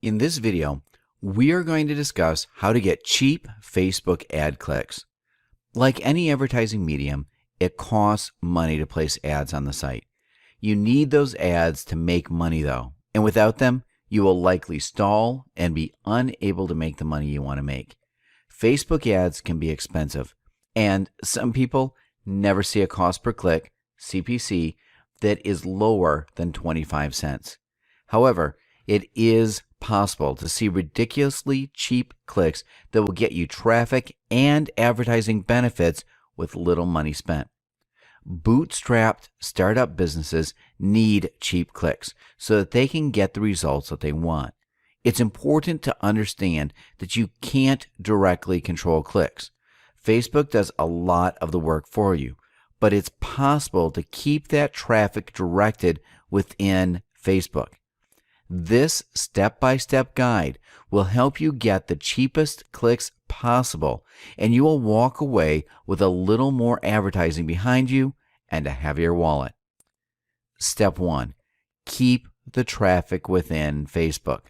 In this video, we are going to discuss how to get cheap Facebook ad clicks. Like any advertising medium, it costs money to place ads on the site. You need those ads to make money though, and without them, you will likely stall and be unable to make the money you want to make. Facebook ads can be expensive, and some people never see a cost per click, CPC, that is lower than 25 cents. However, it is possible to see ridiculously cheap clicks that will get you traffic and advertising benefits with little money spent. Bootstrapped startup businesses need cheap clicks so that they can get the results that they want. It's important to understand that you can't directly control clicks. Facebook does a lot of the work for you, but it's possible to keep that traffic directed within Facebook. This step-by-step guide will help you get the cheapest clicks possible, and you will walk away with a little more advertising behind you and a heavier wallet. Step 1. Keep the traffic within Facebook.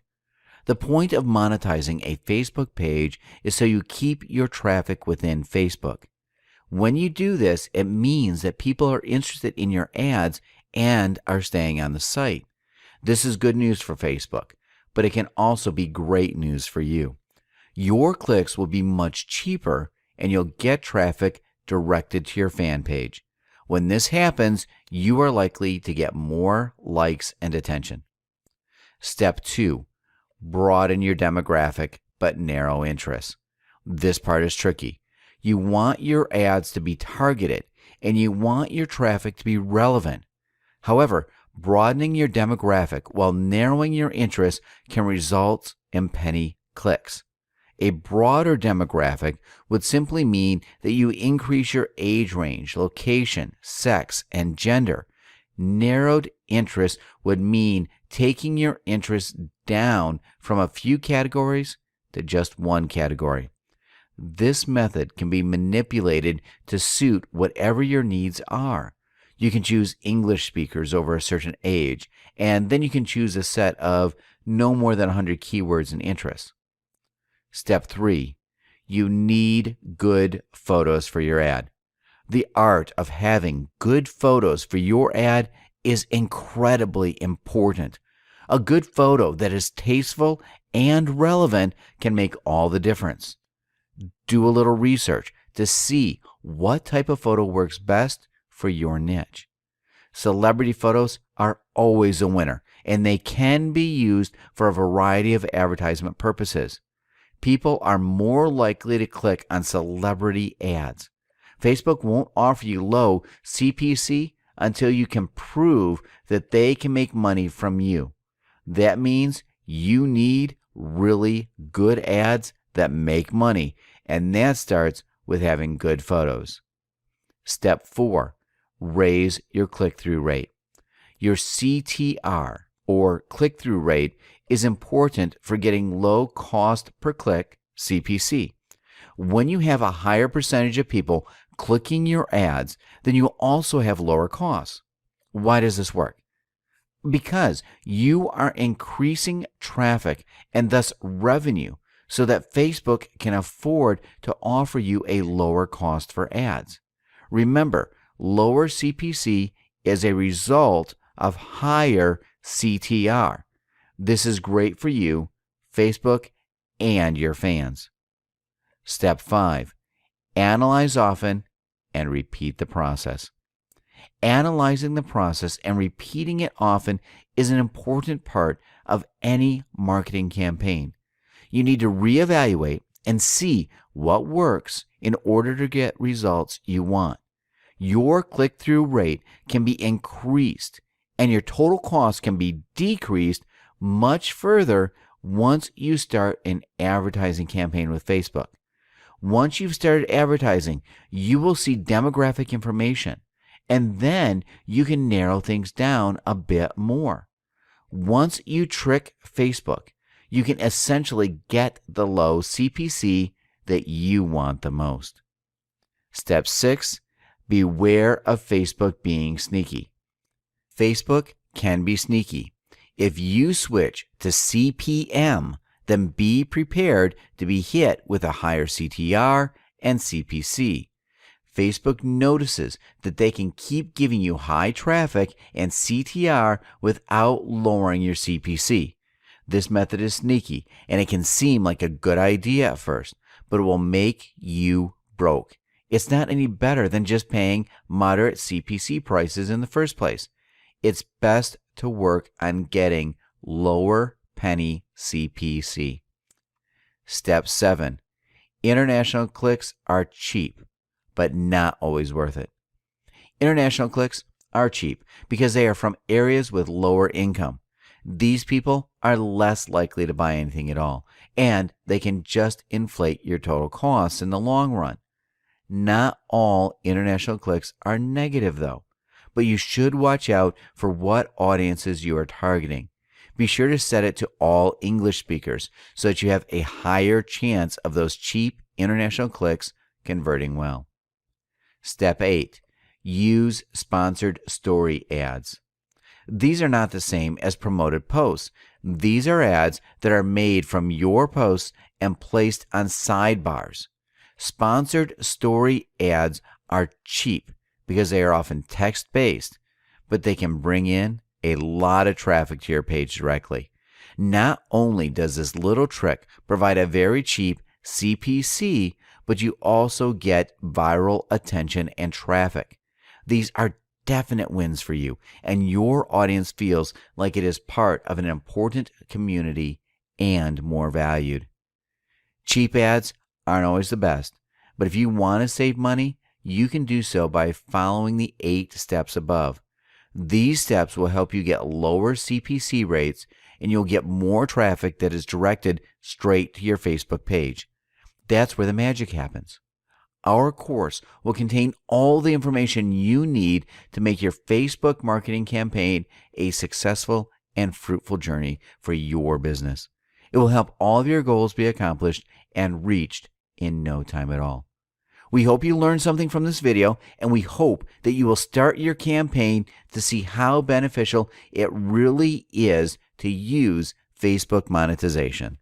The point of monetizing a Facebook page is so you keep your traffic within Facebook. When you do this, it means that people are interested in your ads and are staying on the site. This is good news for Facebook, but it can also be great news for you. Your clicks will be much cheaper and you'll get traffic directed to your fan page. When this happens, you are likely to get more likes and attention. Step 2. Broaden your demographic but narrow interests. This part is tricky. You want your ads to be targeted and you want your traffic to be relevant. However, broadening your demographic while narrowing your interests can result in penny clicks. A broader demographic would simply mean that you increase your age range, location, sex, and gender. Narrowed interest would mean taking your interests down from a few categories to just one category. This method can be manipulated to suit whatever your needs are. You can choose English speakers over a certain age, and then you can choose a set of no more than 100 keywords and interests. Step 3. You need good photos for your ad. The art of having good photos for your ad is incredibly important. A good photo that is tasteful and relevant can make all the difference. Do a little research to see what type of photo works best for your niche. Celebrity photos are always a winner, and they can be used for a variety of advertisement purposes. People are more likely to click on celebrity ads. Facebook won't offer you low CPC until you can prove that they can make money from you. That means you need really good ads that make money, and that starts with having good photos. Step 4. Raise your click-through rate. Your CTR, or click-through rate, is important for getting low cost per click, CPC. When you have a higher percentage of people clicking your ads, then you also have lower costs. Why does this work? Because you are increasing traffic and thus revenue so that Facebook can afford to offer you a lower cost for ads. Remember, lower CPC is a result of higher CTR. This is great for you, Facebook, and your fans. Step 5. Analyze often and repeat the process. Analyzing the process and repeating it often is an important part of any marketing campaign. You need to reevaluate and see what works in order to get results you want. Your click-through rate can be increased and your total cost can be decreased much further once you start an advertising campaign with Facebook. Once you've started advertising, you will see demographic information, and then you can narrow things down a bit more. Once you trick Facebook, you can essentially get the low CPC that you want the most. Step 6. Beware of Facebook being sneaky. Facebook can be sneaky. If you switch to CPM, then be prepared to be hit with a higher CTR and CPC. Facebook notices that they can keep giving you high traffic and CTR without lowering your CPC. This method is sneaky, and it can seem like a good idea at first, but it will make you broke. It's not any better than just paying moderate CPC prices in the first place. It's best to work on getting lower penny CPC. Step 7. International clicks are cheap, but not always worth it. International clicks are cheap because they are from areas with lower income. These people are less likely to buy anything at all, and they can just inflate your total costs in the long run. Not all international clicks are negative, though, but you should watch out for what audiences you are targeting. Be sure to set it to all English speakers so that you have a higher chance of those cheap international clicks converting well. Step 8. Use sponsored story ads. These are not the same as promoted posts. These are ads that are made from your posts and placed on sidebars. Sponsored story ads are cheap because they are often text-based, but they can bring in a lot of traffic to your page directly. Not only does this little trick provide a very cheap CPC, but you also get viral attention and traffic. These are definite wins for you, and your audience feels like it is part of an important community and more valued. Cheap ads aren't always the best, but if you want to save money, you can do so by following the 8 steps above. These steps will help you get lower CPC rates, and you'll get more traffic that is directed straight to your Facebook page. That's where the magic happens. Our course will contain all the information you need to make your Facebook marketing campaign a successful and fruitful journey for your business. It will help all of your goals be accomplished and reached in no time at all. We hope you learned something from this video, and we hope that you will start your campaign to see how beneficial it really is to use Facebook monetization.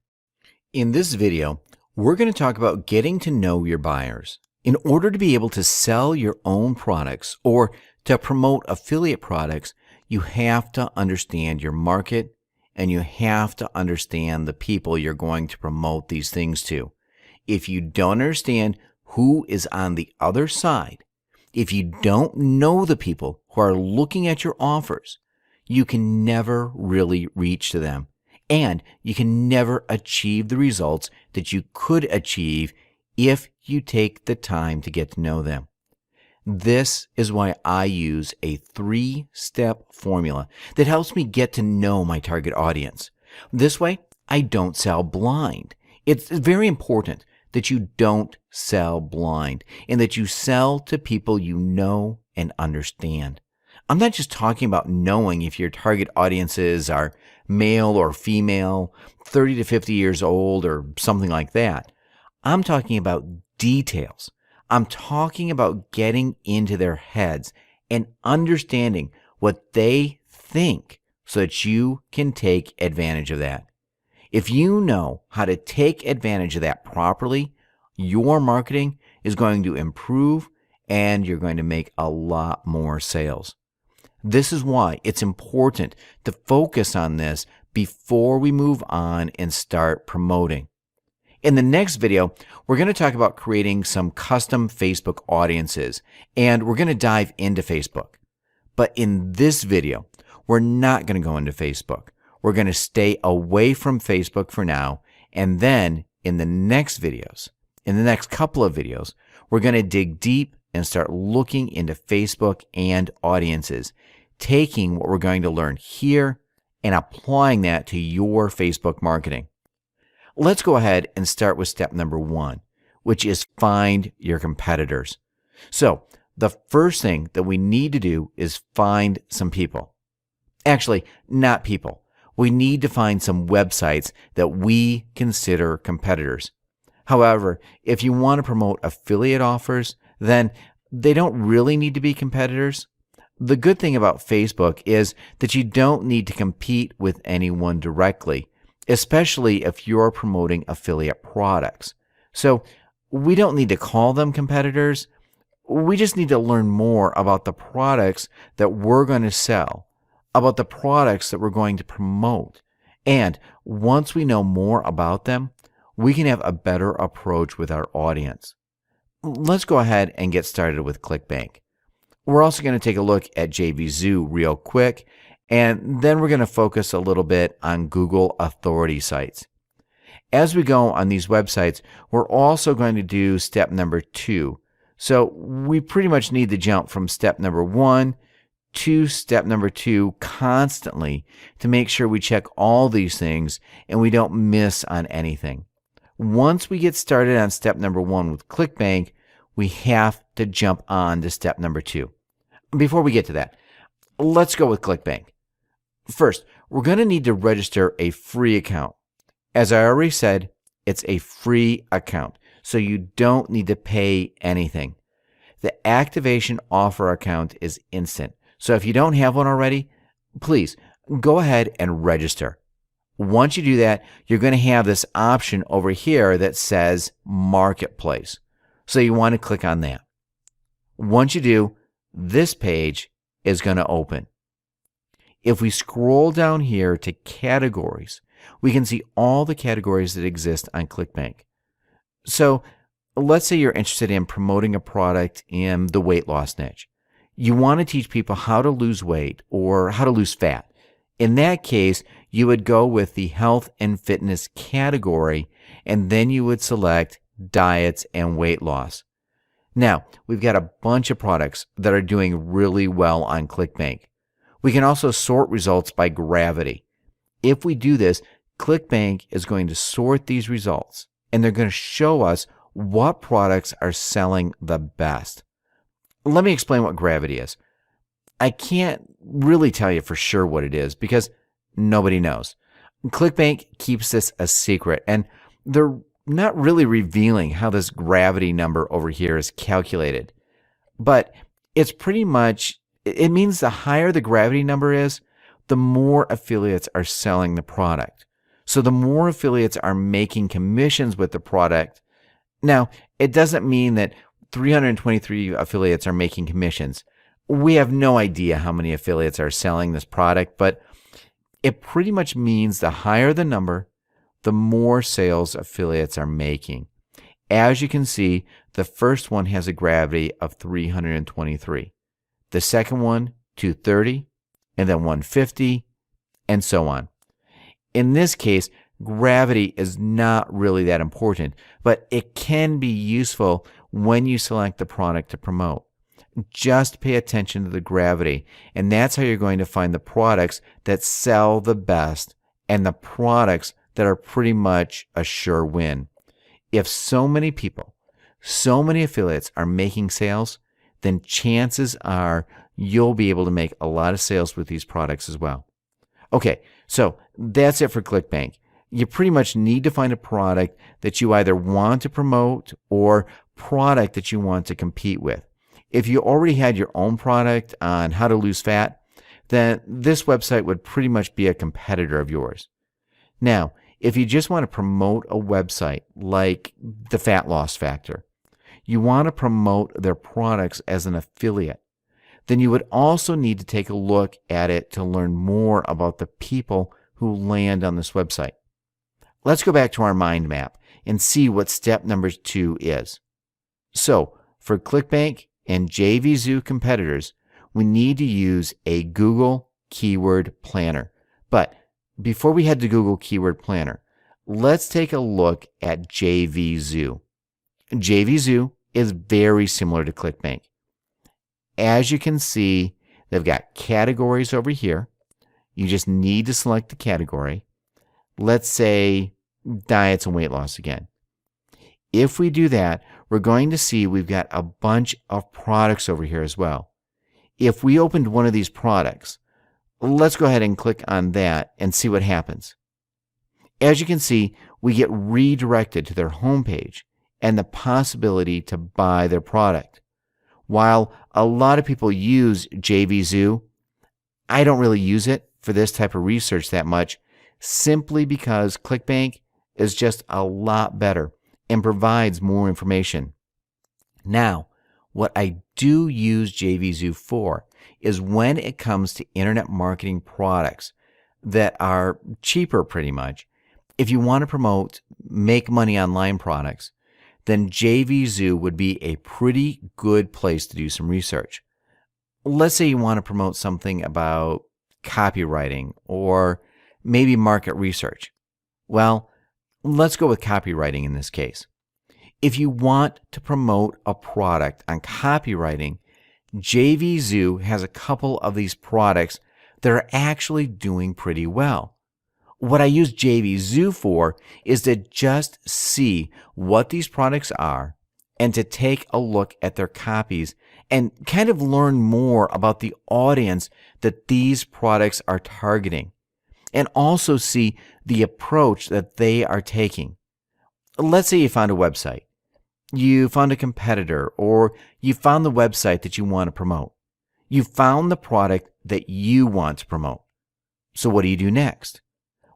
In this video, we're going to talk about getting to know your buyers. In order to be able to sell your own products or to promote affiliate products, you have to understand your market, and you have to understand the people you're going to promote these things to. If you don't understand who is on the other side, if you don't know the people who are looking at your offers, you can never really reach to them, and you can never achieve the results that you could achieve if you take the time to get to know them. This is why I use a 3-step formula that helps me get to know my target audience. This way, I don't sell blind. It's very important that you don't sell blind and that you sell to people you know and understand. I'm not just talking about knowing if your target audiences are male or female, 30 to 50 years old, or something like that. I'm talking about details. I'm talking about getting into their heads and understanding what they think so that you can take advantage of that. If you know how to take advantage of that properly, your marketing is going to improve and you're going to make a lot more sales. This is why it's important to focus on this before we move on and start promoting. In the next video, we're going to talk about creating some custom Facebook audiences, and we're going to dive into Facebook. But in this video, we're not going to go into Facebook. We're going to stay away from Facebook for now, and then in the next videos, in the next couple of videos, we're going to dig deep and start looking into Facebook and audiences, taking what we're going to learn here and applying that to your Facebook marketing. Let's go ahead and start with step number 1, which is find your competitors. So the first thing that we need to do is find some people. Actually, not people. We need to find some websites that we consider competitors. However, if you want to promote affiliate offers, then they don't really need to be competitors. The good thing about Facebook is that you don't need to compete with anyone directly, especially if you're promoting affiliate products. So we don't need to call them competitors. We just need to learn more about the products that we're going to sell, about the products that we're going to promote. And once we know more about them, we can have a better approach with our audience. Let's go ahead and get started with ClickBank. We're also going to take a look at JVZoo real quick, and then we're going to focus a little bit on Google authority sites. As we go on these websites, we're also going to do step number 2. So we pretty much need to jump from step number 1 to step number 2 constantly to make sure we check all these things and we don't miss on anything. Once we get started on step number 1 with ClickBank, we have to jump on to step number 2. Before we get to that, let's go with ClickBank. First, we're going to need to register a free account. As I already said, it's a free account, so you don't need to pay anything. The activation offer account is instant, so if you don't have one already, please go ahead and register. Once you do that, you're going to have this option over here that says Marketplace. So you want to click on that. Once you do, this page is going to open. If we scroll down here to categories, we can see all the categories that exist on ClickBank. So let's say you're interested in promoting a product in the weight loss niche. You want to teach people how to lose weight or how to lose fat. In that case, you would go with the health and fitness category, and then you would select diets and weight loss. Now, we've got a bunch of products that are doing really well on ClickBank. We can also sort results by gravity. If we do this, ClickBank is going to sort these results, and they're going to show us what products are selling the best. Let me explain what gravity is. I can't really tell you for sure what it is because nobody knows. ClickBank keeps this a secret, and they're not really revealing how this gravity number over here is calculated. But it's pretty much, it means the higher the gravity number is, the more affiliates are selling the product. So the more affiliates are making commissions with the product. Now, it doesn't mean that 323 affiliates are making commissions. We have no idea how many affiliates are selling this product, but it pretty much means the higher the number, the more sales affiliates are making. As you can see, the first one has a gravity of 323. The second one, 230, and then 150, and so on. In this case, gravity is not really that important, but it can be useful when you select the product to promote. Just pay attention to the gravity, and that's how you're going to find the products that sell the best and the products that are pretty much a sure win. If so many people, so many affiliates are making sales, then chances are you'll be able to make a lot of sales with these products as well. Okay, so that's it for ClickBank. You pretty much need to find a product that you either want to promote or product that you want to compete with. If you already had your own product on how to lose fat, then this website would pretty much be a competitor of yours. Now, if you just want to promote a website like the Fat Loss Factor, you want to promote their products as an affiliate, then you would also need to take a look at it to learn more about the people who land on this website. Let's go back to our mind map and see what step number 2 is. So, for ClickBank and JVZoo competitors, we need to use a Google Keyword Planner. But before we head to Google Keyword Planner, let's take a look at JVZoo. JVZoo is very similar to ClickBank. As you can see, they've got categories over here. You just need to select the category. Let's say diets and weight loss again. If we do that, we're going to see we've got a bunch of products over here as well. If we opened one of these products, let's go ahead and click on that and see what happens. As you can see, we get redirected to their homepage and the possibility to buy their product. While a lot of people use JVZoo, I don't really use it for this type of research that much, simply because ClickBank is just a lot better and provides more information. Now, what I do use JVZoo for is when it comes to internet marketing products that are cheaper pretty much. If you want to promote make money online products, then JVZoo would be a pretty good place to do some research. Let's say you want to promote something about copywriting or maybe market research. Well, let's go with copywriting in this case. If you want to promote a product on copywriting, JVZoo has a couple of these products that are actually doing pretty well. What I use JVZoo for is to just see what these products are and to take a look at their copies and kind of learn more about the audience that these products are targeting, and also see the approach that they are taking. Let's say you found a website, you found a competitor, or you found the website that you want to promote. You found the product that you want to promote. So what do you do next?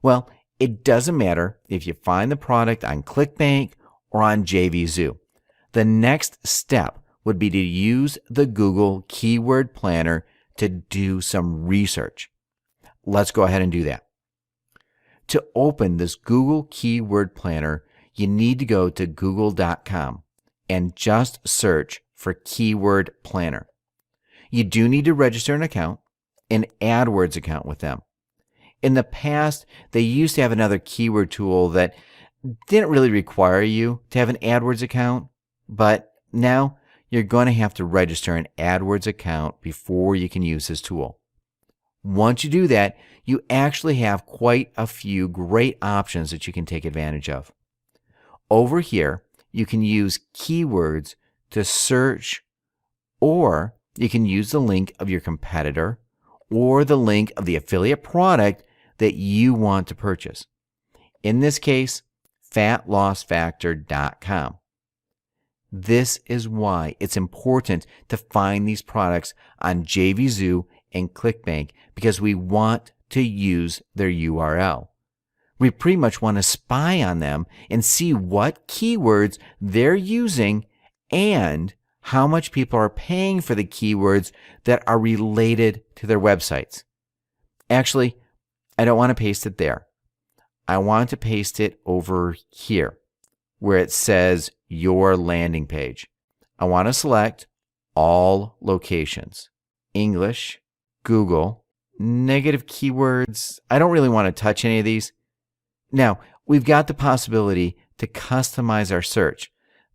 Well, it doesn't matter if you find the product on ClickBank or on JVZoo. The next step would be to use the Google Keyword Planner to do some research. Let's go ahead and do that. To open this Google Keyword Planner, you need to go to google.com and just search for Keyword Planner. You do need to register an account, an AdWords account with them. In the past, they used to have another keyword tool that didn't really require you to have an AdWords account, but now you're going to have to register an AdWords account before you can use this tool. Once you do that, you actually have quite a few great options that you can take advantage of. Over here, you can use keywords to search, or you can use the link of your competitor or the link of the affiliate product that you want to purchase. In this case, fatlossfactor.com. This is why it's important to find these products on JVZoo and ClickBank, because we want to use their URL. We pretty much want to spy on them and see what keywords they're using and how much people are paying for the keywords that are related to their websites. Actually, I don't want to paste it there. I want to paste it over here where it says your landing page. I want to select all locations, English, Google, negative keywords. I don't really want to touch any of these. Now, we've got the possibility to customize our search,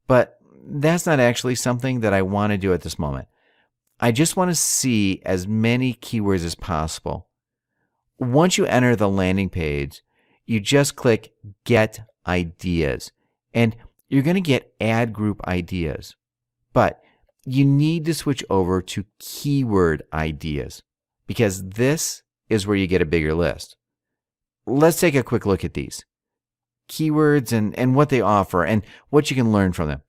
but that's not actually something that I want to do at this moment. I just want to see as many keywords as possible. Once you enter the landing page, you just click Get Ideas, and you're going to get ad group ideas. But you need to switch over to keyword ideas, because this is where you get a bigger list. Let's take a quick look at these keywords and what they offer and what you can learn from them.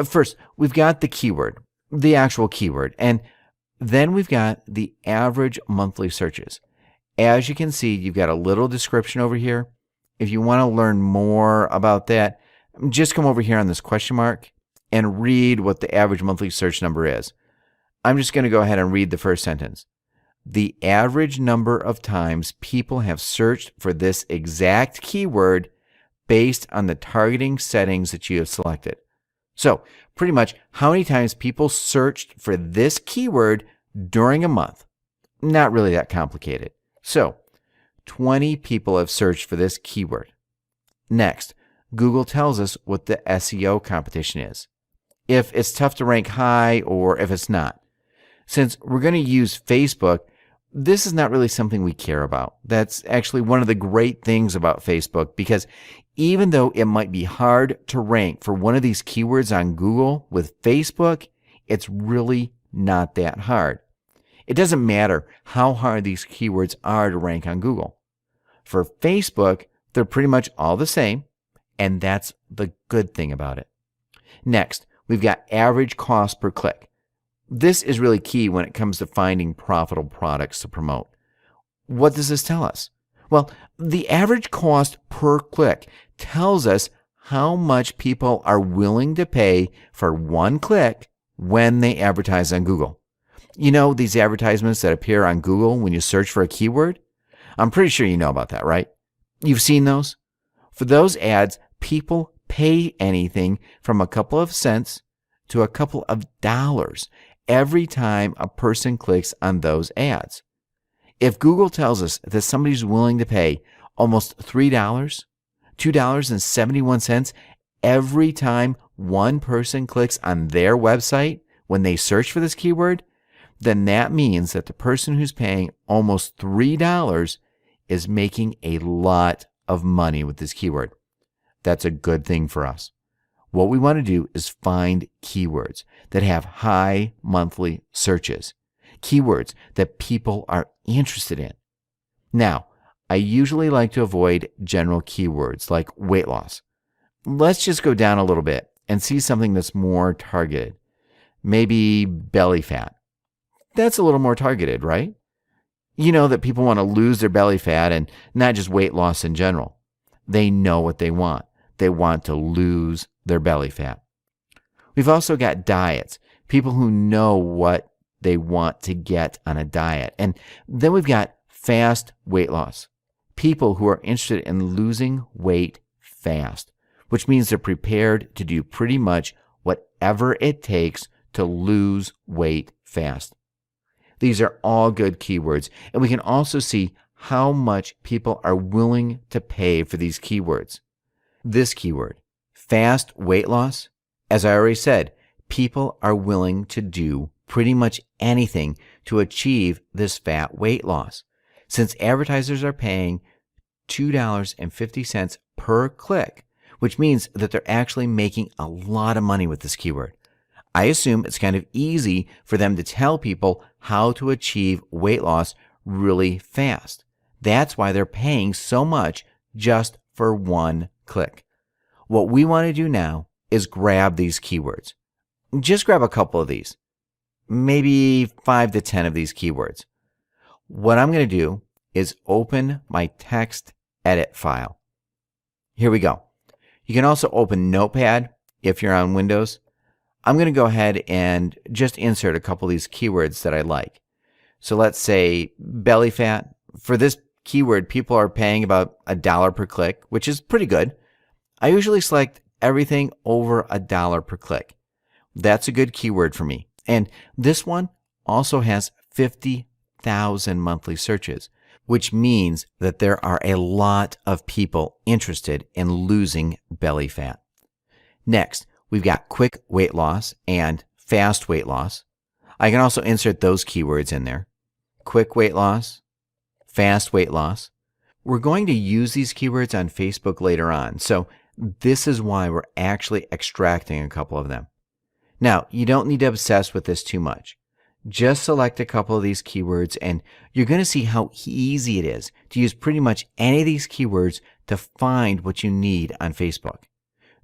First, we've got the keyword, the actual keyword, and then we've got the average monthly searches. As you can see, you've got a little description over here. If you want to learn more about that, just come over here on this question mark and read what the average monthly search number is. I'm just going to go ahead and read the first sentence. The average number of times people have searched for this exact keyword based on the targeting settings that you have selected. So, pretty much how many times people searched for this keyword during a month. Not really that complicated. So, 20 people have searched for this keyword. Next, Google tells us what the SEO competition is, if it's tough to rank high or if it's not. Since we're going to use Facebook, this is not really something we care about. That's actually one of the great things about Facebook, because even though it might be hard to rank for one of these keywords on Google, with Facebook, it's really not that hard. It doesn't matter how hard these keywords are to rank on Google. For Facebook, they're pretty much all the same, and that's the good thing about it. Next, we've got average cost per click. This is really key when it comes to finding profitable products to promote. What does this tell us? Well, the average cost per click tells us how much people are willing to pay for one click when they advertise on Google. You know, these advertisements that appear on Google when you search for a keyword? I'm pretty sure you know about that, right? You've seen those? For those ads, people pay anything from a couple of cents to a couple of dollars every time a person clicks on those ads. If Google tells us that somebody's willing to pay almost $3, $2.71 every time one person clicks on their website when they search for this keyword, then that means that the person who's paying almost $3 is making a lot of money with this keyword. That's a good thing for us. What we want to do is find keywords that have high monthly searches, keywords that people are interested in. Now, I usually like to avoid general keywords like weight loss. Let's just go down a little bit and see something that's more targeted. Maybe belly fat. That's a little more targeted, right? You know that people want to lose their belly fat and not just weight loss in general. They know what they want. They want to lose their belly fat. We've also got diets, people who know what they want to get on a diet. And then we've got fast weight loss, people who are interested in losing weight fast, which means they're prepared to do pretty much whatever it takes to lose weight fast. These are all good keywords, and we can also see how much people are willing to pay for these keywords. This keyword, fast weight loss, as I already said, people are willing to do pretty much anything to achieve this fat weight loss. Since advertisers are paying $2.50 per click, which means that they're actually making a lot of money with this keyword. I assume it's kind of easy for them to tell people how to achieve weight loss really fast. That's why they're paying so much just for one click. What we want to do now is grab these keywords. Just grab a couple of these, maybe 5 to 10 of these keywords. What I'm going to do is open my text edit file. Here we go. You can also open Notepad if you're on Windows. I'm going to go ahead and just insert a couple of these keywords that I like. So let's say belly fat. For this keyword, people are paying about $1 per click, which is pretty good. I usually select everything over $1 per click. That's a good keyword for me. And this one also has 50,000 monthly searches, which means that there are a lot of people interested in losing belly fat. Next, we've got quick weight loss and fast weight loss. I can also insert those keywords in there. Quick weight loss, fast weight loss. We're going to use these keywords on Facebook later on, so this is why we're actually extracting a couple of them. Now, you don't need to obsess with this too much. Just select a couple of these keywords and you're going to see how easy it is to use pretty much any of these keywords to find what you need on Facebook.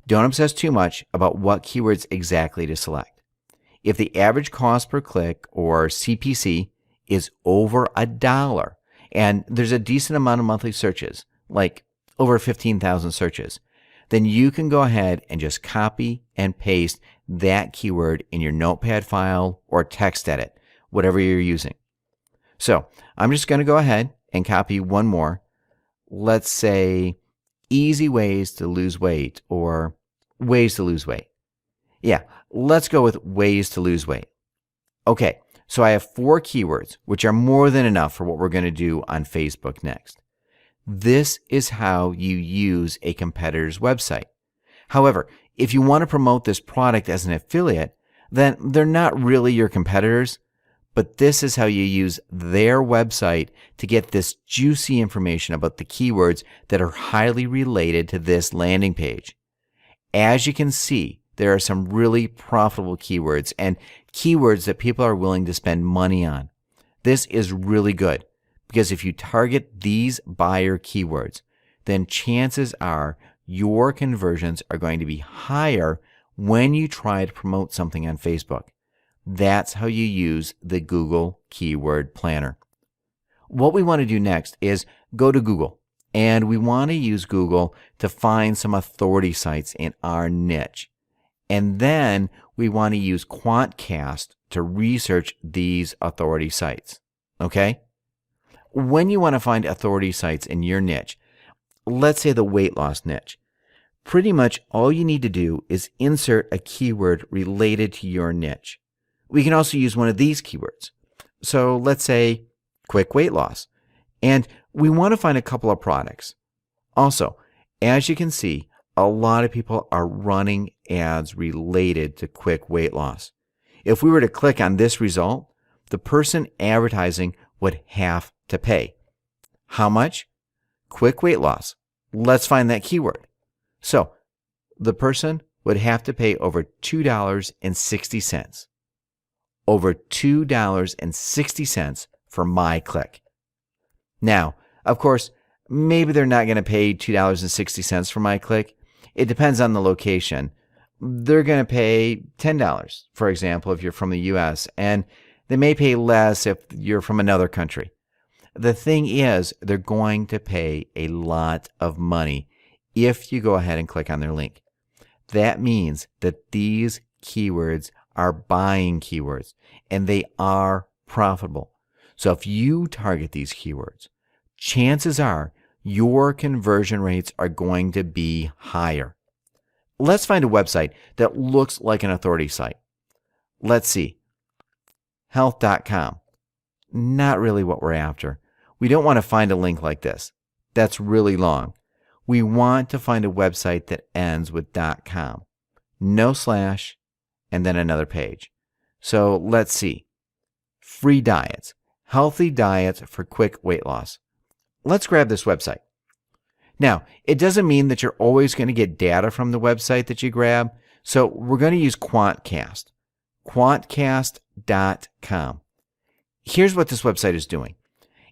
Don't obsess too much about what keywords exactly to select. If the average cost per click, or CPC, is over $1 and there's a decent amount of monthly searches, like over 15,000 searches, then you can go ahead and just copy and paste that keyword in your Notepad file or text edit, whatever you're using. So I'm just going to go ahead and copy one more. Let's say easy ways to lose weight, or ways to lose weight. Yeah, let's go with ways to lose weight. Okay, so I have 4 keywords, which are more than enough for what we're going to do on Facebook next. This is how you use a competitor's website. However, if you want to promote this product as an affiliate, then they're not really your competitors, but this is how you use their website to get this juicy information about the keywords that are highly related to this landing page. As you can see, there are some really profitable keywords and keywords that people are willing to spend money on. This is really good because if you target these buyer keywords, then chances are your conversions are going to be higher when you try to promote something on Facebook. That's how you use the Google Keyword Planner. What we want to do next is go to Google, and we want to use Google to find some authority sites in our niche. And then we want to use Quantcast to research these authority sites. Okay? When you want to find authority sites in your niche, let's say the weight loss niche, pretty much all you need to do is insert a keyword related to your niche. We can also use one of these keywords. So let's say quick weight loss. And we want to find a couple of products. Also, as you can see, a lot of people are running ads related to quick weight loss. If we were to click on this result, the person advertising would have to pay. How much? Quick weight loss. Let's find that keyword. So the person would have to pay over $2.60. Over $2.60 for my click. Now, of course, maybe they're not going to pay $2.60 for my click. It depends on the location. They're going to pay $10, for example, if you're from the US, and they may pay less if you're from another country. The thing is, they're going to pay a lot of money if you go ahead and click on their link. That means that these keywords are buying keywords, and they are profitable. So if you target these keywords, chances are your conversion rates are going to be higher. Let's find a website that looks like an authority site. Let's see. Health.com. Not really what we're after. We don't want to find a link like this. That's really long. We want to find a website that ends with .com. No slash, and then another page. So let's see. Free diets. Healthy diets for quick weight loss. Let's grab this website. Now, it doesn't mean that you're always going to get data from the website that you grab, so we're going to use Quantcast. Quantcast.com. Here's what this website is doing.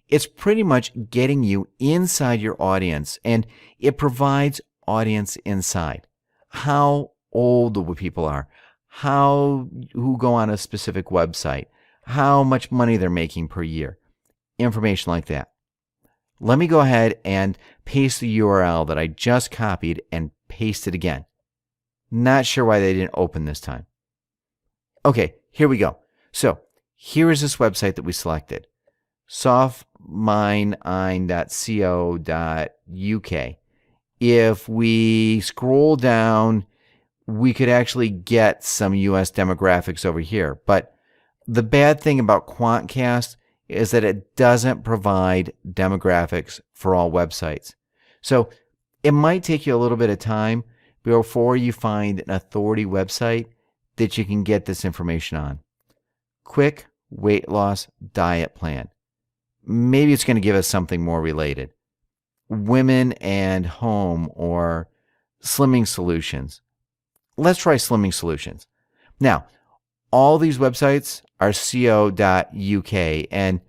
It's pretty much getting you inside your audience, and it provides audience insight. How old the people are, who go on a specific website, how much money they're making per year, information like that. Let me go ahead and paste the URL that I just copied and paste it again. Not sure why they didn't open this time. Okay, here we go. So here is this website that we selected, softminein.co.uk. If we scroll down, we could actually get some US demographics over here. But the bad thing about Quantcast is that it doesn't provide demographics for all websites. So it might take you a little bit of time before you find an authority website that you can get this information on. Quick weight loss diet plan. Maybe it's going to give us something more related. Women and home or slimming solutions. Let's try slimming solutions. Now, all these websites are co.uk, and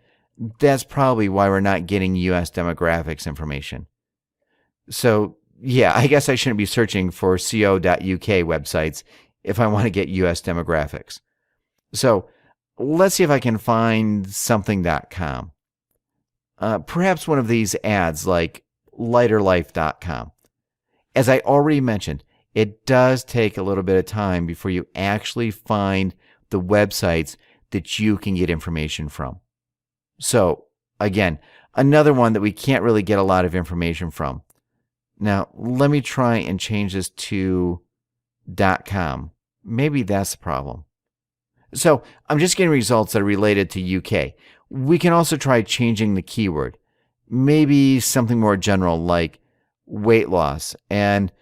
that's probably why we're not getting US demographics information. So, yeah, I guess I shouldn't be searching for co.uk websites if I want to get US demographics. So, let's see if I can find something.com. Perhaps one of these ads like lighterlife.com. As I already mentioned, it does take a little bit of time before you actually find the websites that you can get information from. So, again, another one that we can't really get a lot of information from. Now, let me try and change this to .com. Maybe that's the problem. So, I'm just getting results that are related to UK. We can also try changing the keyword. Maybe something more general like weight loss, and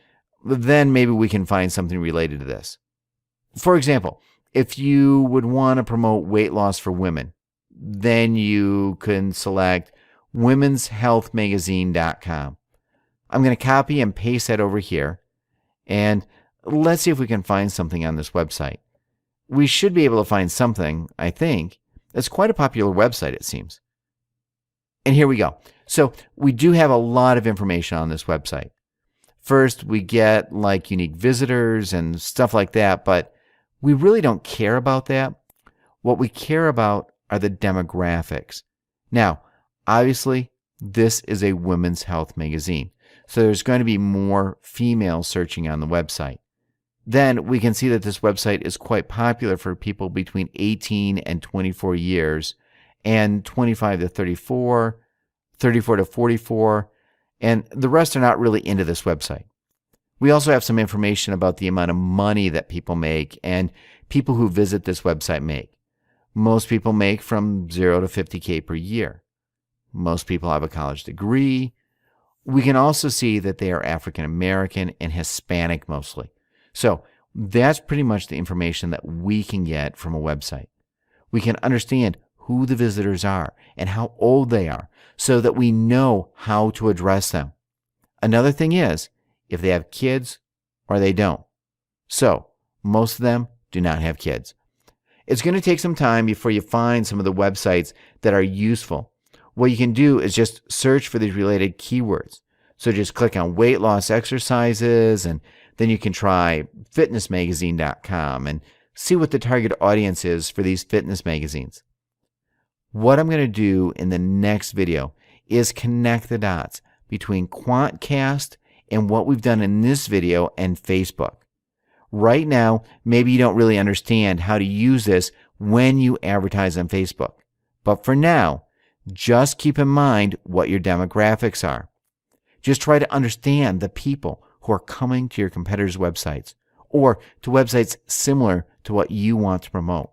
then maybe we can find something related to this. For example, if you would want to promote weight loss for women, then you can select womenshealthmagazine.com. I'm going to copy and paste that over here, and let's see if we can find something on this website. We should be able to find something, I think. It's quite a popular website, it seems. And here we go. So we do have a lot of information on this website. First, we get like unique visitors and stuff like that, but we really don't care about that. What we care about are the demographics. Now, obviously, this is a women's health magazine, so there's going to be more females searching on the website. Then we can see that this website is quite popular for people between 18 and 24 years, and 25 to 34, 34 to 44, and the rest are not really into this website. We also have some information about the amount of money that people make and people who visit this website make. Most people make from 0 to 50K per year. Most people have a college degree. We can also see that they are African American and Hispanic mostly. So that's pretty much the information that we can get from a website. We can understand who the visitors are and how old they are so that we know how to address them. Another thing is if they have kids or they don't. So most of them do not have kids. It's going to take some time before you find some of the websites that are useful. What you can do is just search for these related keywords. So just click on weight loss exercises, and then you can try fitnessmagazine.com and see what the target audience is for these fitness magazines. What I'm going to do in the next video is connect the dots between Quantcast and what we've done in this video and Facebook. Right now, maybe you don't really understand how to use this when you advertise on Facebook. But for now, just keep in mind what your demographics are. Just try to understand the people who are coming to your competitors' websites or to websites similar to what you want to promote.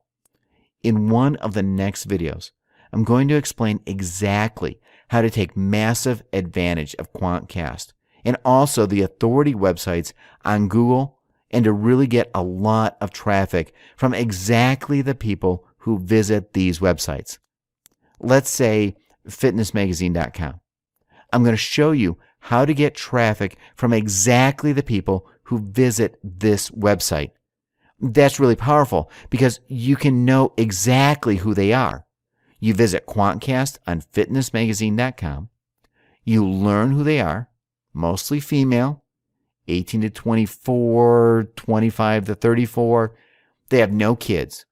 In one of the next videos, I'm going to explain exactly how to take massive advantage of Quantcast and also the authority websites on Google, and to really get a lot of traffic from exactly the people who visit these websites. Let's say fitnessmagazine.com. I'm going to show you how to get traffic from exactly the people who visit this website. That's really powerful because you can know exactly who they are. You visit Quantcast on fitnessmagazine.com. You learn who they are, mostly female, 18 to 24, 25 to 34. They have no kids.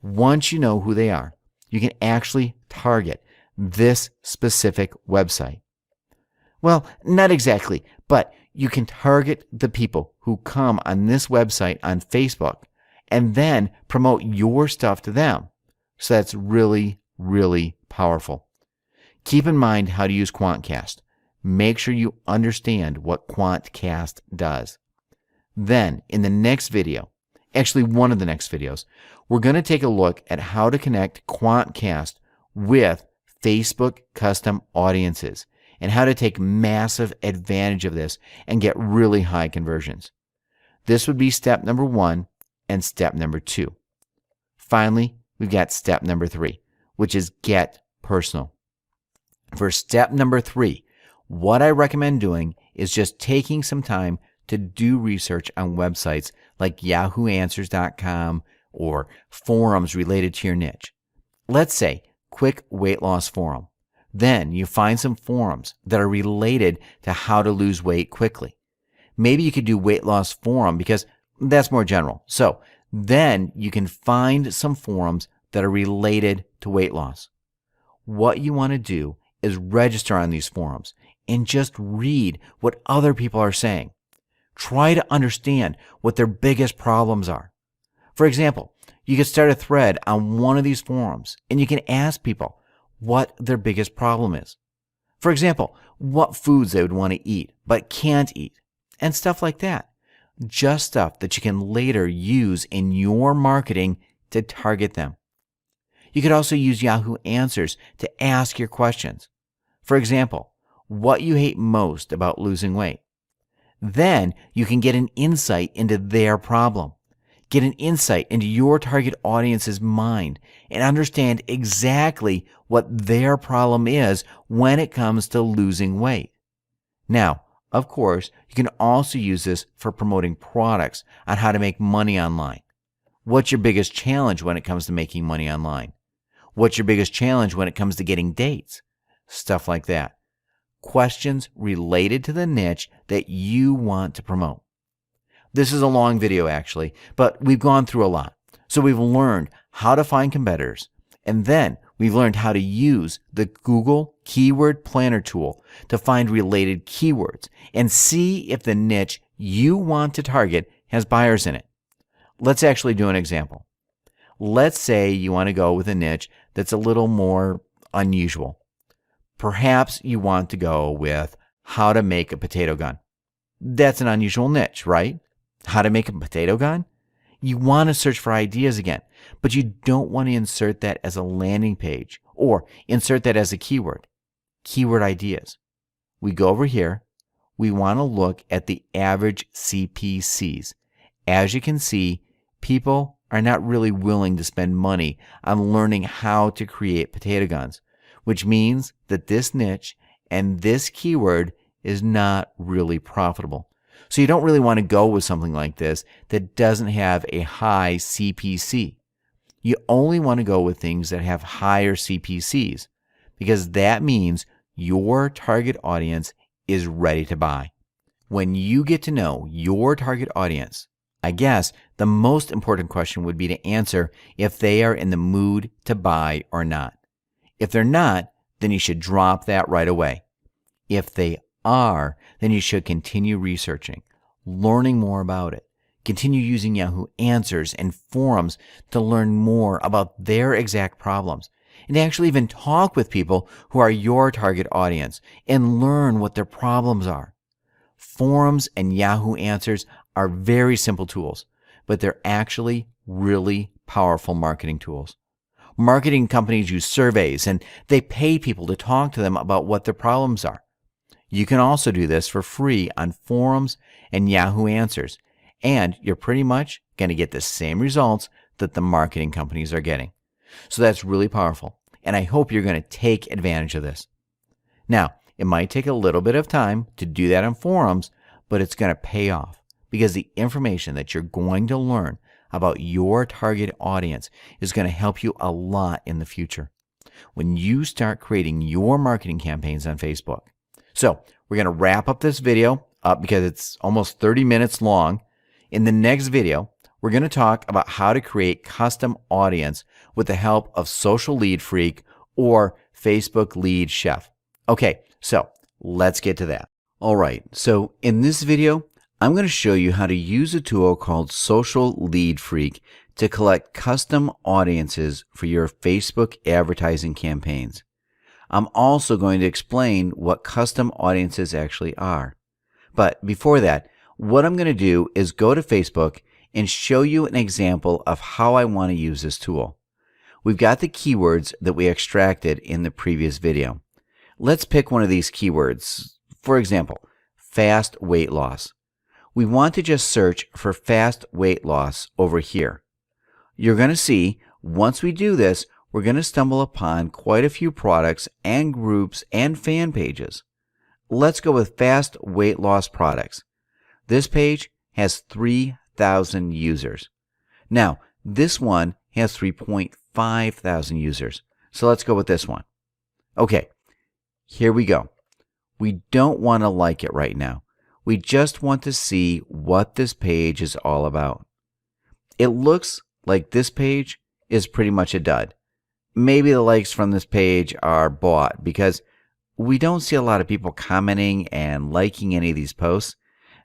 Once you know who they are, you can actually target this specific website. Well, not exactly, but you can target the people who come on this website on Facebook and then promote your stuff to them. So that's really, really powerful. Keep in mind how to use Quantcast. Make sure you understand what Quantcast does. Then, in the next video, actually one of the next videos, we're going to take a look at how to connect Quantcast with Facebook custom audiences and how to take massive advantage of this and get really high conversions. This would be step number 1 and step number 2. Finally, we've got step number 3, which is get personal. For step number 3, what I recommend doing is just taking some time to do research on websites like yahooanswers.com or forums related to your niche. Let's say quick weight loss forum. Then you find some forums that are related to how to lose weight quickly. Maybe you could do weight loss forum because that's more general. So then you can find some forums that are related to weight loss. What you want to do is register on these forums and just read what other people are saying. Try to understand what their biggest problems are. For example, you could start a thread on one of these forums and you can ask people what their biggest problem is. For example, what foods they would want to eat but can't eat, and stuff like that. Just stuff that you can later use in your marketing to target them. You could also use Yahoo Answers to ask your questions. For example, what you hate most about losing weight. Then you can get an insight into their problem. Get an insight into your target audience's mind and understand exactly what their problem is when it comes to losing weight. Now, of course, you can also use this for promoting products on how to make money online. What's your biggest challenge when it comes to making money online? What's your biggest challenge when it comes to getting dates? Stuff like that. Questions related to the niche that you want to promote. This is a long video actually, but we've gone through a lot. So we've learned how to find competitors, and then we've learned how to use the Google Keyword Planner tool to find related keywords and see if the niche you want to target has buyers in it. Let's actually do an example. Let's say you want to go with a niche that's a little more unusual. Perhaps you want to go with how to make a potato gun. That's an unusual niche, right? How to make a potato gun? You want to search for ideas again, but you don't want to insert that as a landing page or insert that as a keyword. Keyword ideas. We go over here. We want to look at the average CPCs. As you can see, people are not really willing to spend money on learning how to create potato guns, which means that this niche and this keyword is not really profitable. So you don't really want to go with something like this that doesn't have a high CPC. You only want to go with things that have higher CPCs because that means your target audience is ready to buy. When you get to know your target audience, I guess the most important question would be to answer if they are in the mood to buy or not. If they're not, then you should drop that right away. If they are, then you should continue researching, learning more about it. Continue using Yahoo Answers and forums to learn more about their exact problems, and actually even talk with people who are your target audience and learn what their problems are. Forums and Yahoo Answers are very simple tools, but they're actually really powerful marketing tools. Marketing companies use surveys and they pay people to talk to them about what their problems are. You can also do this for free on forums and Yahoo Answers, and you're pretty much going to get the same results that the marketing companies are getting. So that's really powerful, and I hope you're going to take advantage of this. Now, it might take a little bit of time to do that on forums, but it's going to pay off because the information that you're going to learn about your target audience is going to help you a lot in the future when you start creating your marketing campaigns on Facebook. So we're going to wrap up this video because it's almost 30 minutes long. In the next video, we're going to talk about how to create custom audience with the help of Social Lead Freak or Facebook Lead Chef. Okay, so let's get to that. All right, so in this video, I'm going to show you how to use a tool called Social Lead Freak to collect custom audiences for your Facebook advertising campaigns. I'm also going to explain what custom audiences actually are. But before that, what I'm going to do is go to Facebook and show you an example of how I want to use this tool. We've got the keywords that we extracted in the previous video. Let's pick one of these keywords. For example, fast weight loss. We want to just search for fast weight loss over here. You're going to see, once we do this, we're going to stumble upon quite a few products and groups and fan pages. Let's go with fast weight loss products. This page has 3,000 users. Now, this one has 3.5 thousand users. So let's go with this one. Okay, here we go. We don't want to like it right now. We just want to see what this page is all about. It looks like this page is pretty much a dud. Maybe the likes from this page are bought because we don't see a lot of people commenting and liking any of these posts.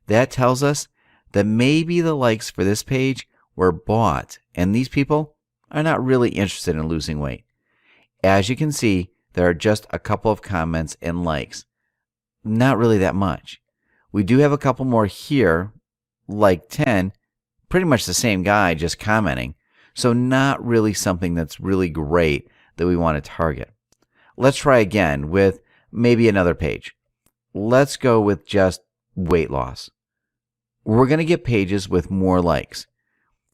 That tells us that maybe the likes for this page were bought and these people are not really interested in losing weight. As you can see, there are just a couple of comments and likes. Not really that much. We do have a couple more here, like 10, pretty much the same guy just commenting. So not really something that's really great that we want to target. Let's try again with maybe another page. Let's go with just weight loss. We're going to get pages with more likes.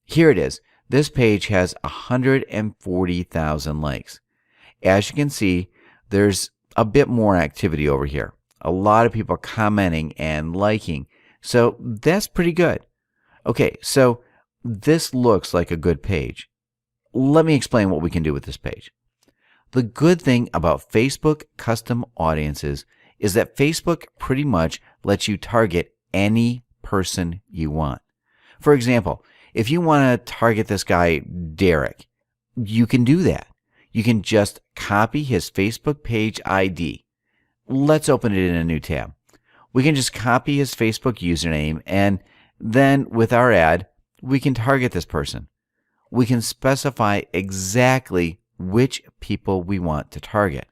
Here it is. This page has 140,000 likes. As you can see, there's a bit more activity over here. A lot of people commenting and liking. So that's pretty good. Okay, so this looks like a good page. Let me explain what we can do with this page. The good thing about Facebook custom audiences is that Facebook pretty much lets you target any person you want. For example, if you want to target this guy, Derek, you can do that. You can just copy his Facebook page ID. Let's open it in a new tab. We can just copy his Facebook username, and then with our ad, we can target this person. We can specify exactly which people we want to target.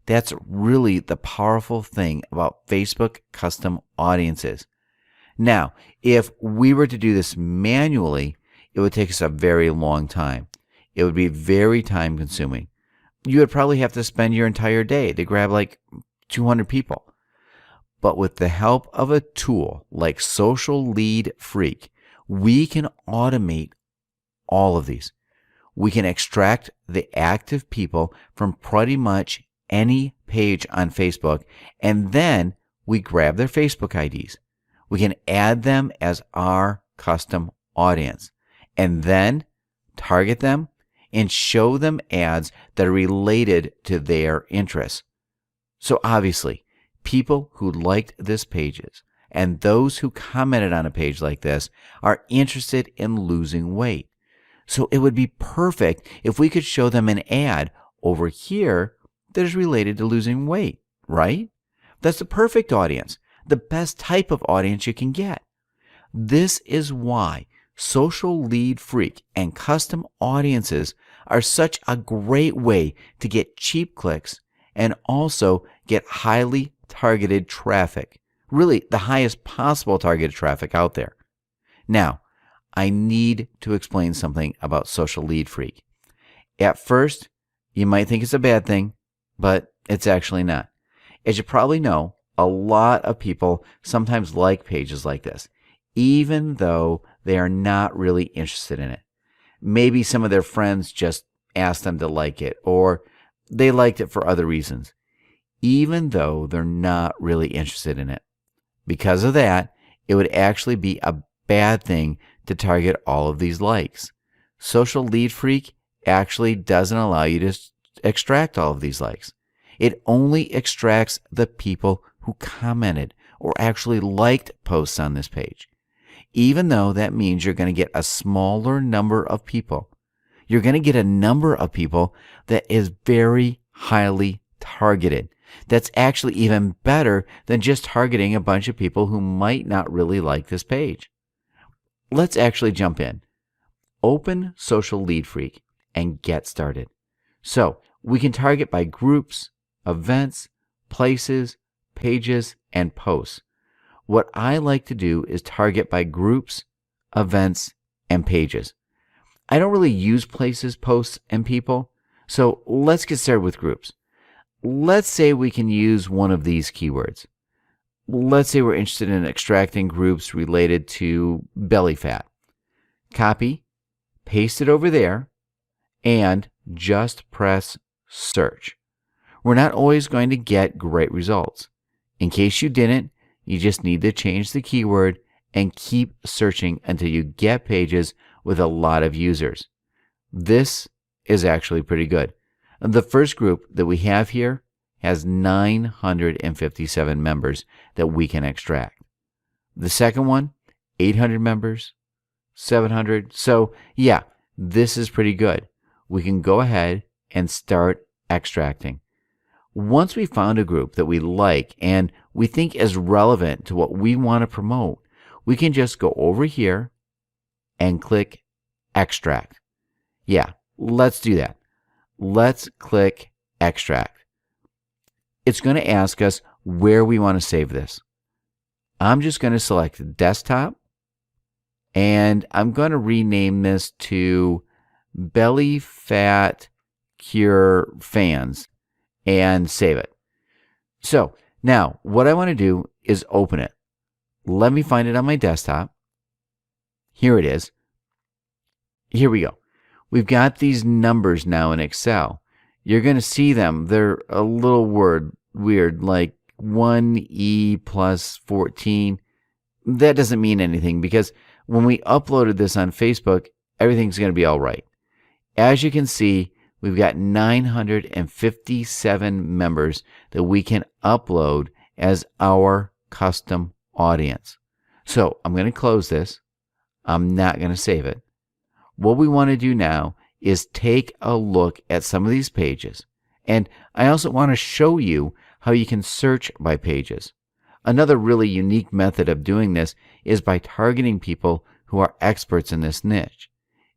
That's really the powerful thing about Facebook custom audiences. Now, if we were to do this manually, it would take us a very long time. It would be very time consuming. You would probably have to spend your entire day to grab like 200 people. But with the help of a tool like Social Lead Freak, we can automate all of these. We can extract the active people from pretty much any page on Facebook, and then we grab their Facebook IDs. We can add them as our custom audience, and then target them and show them ads that are related to their interests. So obviously, people who liked this pages and those who commented on a page like this are interested in losing weight. So it would be perfect if we could show them an ad over here that is related to losing weight, right? That's the perfect audience, the best type of audience you can get. This is why Social Lead Freak and custom audiences are such a great way to get cheap clicks and also get highly targeted traffic, really the highest possible targeted traffic out there. Now, I need to explain something about Social Lead Freak. At first, you might think it's a bad thing, but it's actually not. As you probably know, a lot of people sometimes like pages like this, even though they are not really interested in it. Maybe some of their friends just asked them to like it, or they liked it for other reasons, even though they're not really interested in it. Because of that, it would actually be a bad thing to target all of these likes. Social Lead Freak actually doesn't allow you to extract all of these likes. It only extracts the people who commented or actually liked posts on this page. Even though that means you're going to get a smaller number of people, you're going to get a number of people that is very highly targeted. That's actually even better than just targeting a bunch of people who might not really like this page. Let's actually jump in. Open Social Lead Freak and get started. So we can target by groups, events, places, pages, and posts. What I like to do is target by groups, events, and pages. I don't really use places, posts, and people, so let's get started with groups. Let's say we can use one of these keywords. Let's say we're interested in extracting groups related to belly fat. Copy, paste it over there, and just press search. We're not always going to get great results. In case you didn't, you just need to change the keyword and keep searching until you get pages with a lot of users. This is actually pretty good. The first group that we have here has 957 members that we can extract. The second one, 800 members, 700. So yeah, this is pretty good. We can go ahead and start extracting. Once we found a group that we like and we think is relevant to what we want to promote, we can just go over here and click extract. Yeah, let's do that. Let's click extract. It's going to ask us where we want to save this. I'm just going to select desktop, and I'm going to rename this to Belly Fat Cure Fans and save it. So now what I want to do is open it. Let me find it on my desktop. Here it is. Here we go. We've got these numbers now in Excel. You're going to see them. They're a little weird, like 1E plus 14. That doesn't mean anything because when we uploaded this on Facebook, everything's going to be all right. As you can see, we've got 957 members that we can upload as our custom audience. So I'm going to close this. I'm not going to save it. What we want to do now is take a look at some of these pages. And I also want to show you how you can search by pages. Another really unique method of doing this is by targeting people who are experts in this niche.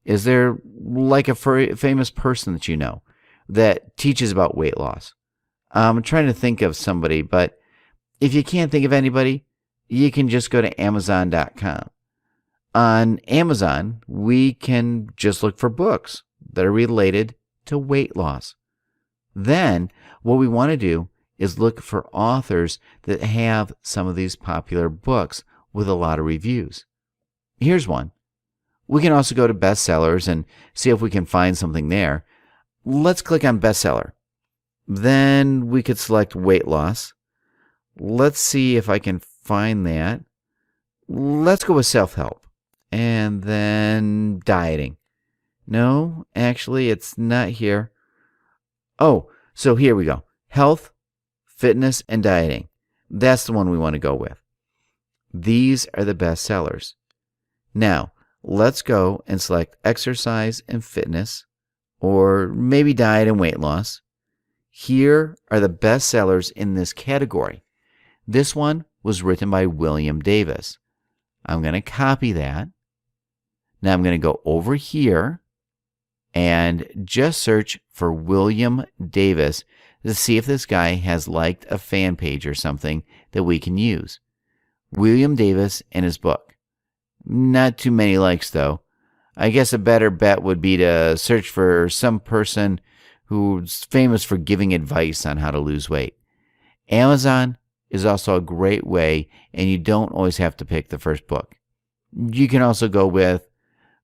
Is there like a famous person that you know that teaches about weight loss? I'm trying to think of somebody, but if you can't think of anybody, you can just go to Amazon.com. On Amazon, we can just look for books that are related to weight loss. Then, what we want to do is look for authors that have some of these popular books with a lot of reviews. Here's one. We can also go to bestsellers and see if we can find something there. Let's click on bestseller. Then we could select weight loss. Let's see if I can find that. Let's go with self-help. And then dieting. No, actually, it's not here. Oh, so here we go. Health, fitness, and dieting. That's the one we want to go with. These are the best sellers. Now, let's go and select exercise and fitness, or maybe diet and weight loss. Here are the best sellers in this category. This one was written by William Davis. I'm going to copy that. Now I'm going to go over here and just search for William Davis to see if this guy has liked a fan page or something that we can use. William Davis and his book. Not too many likes though. I guess a better bet would be to search for some person who's famous for giving advice on how to lose weight. Amazon is also a great way, and you don't always have to pick the first book. You can also go with,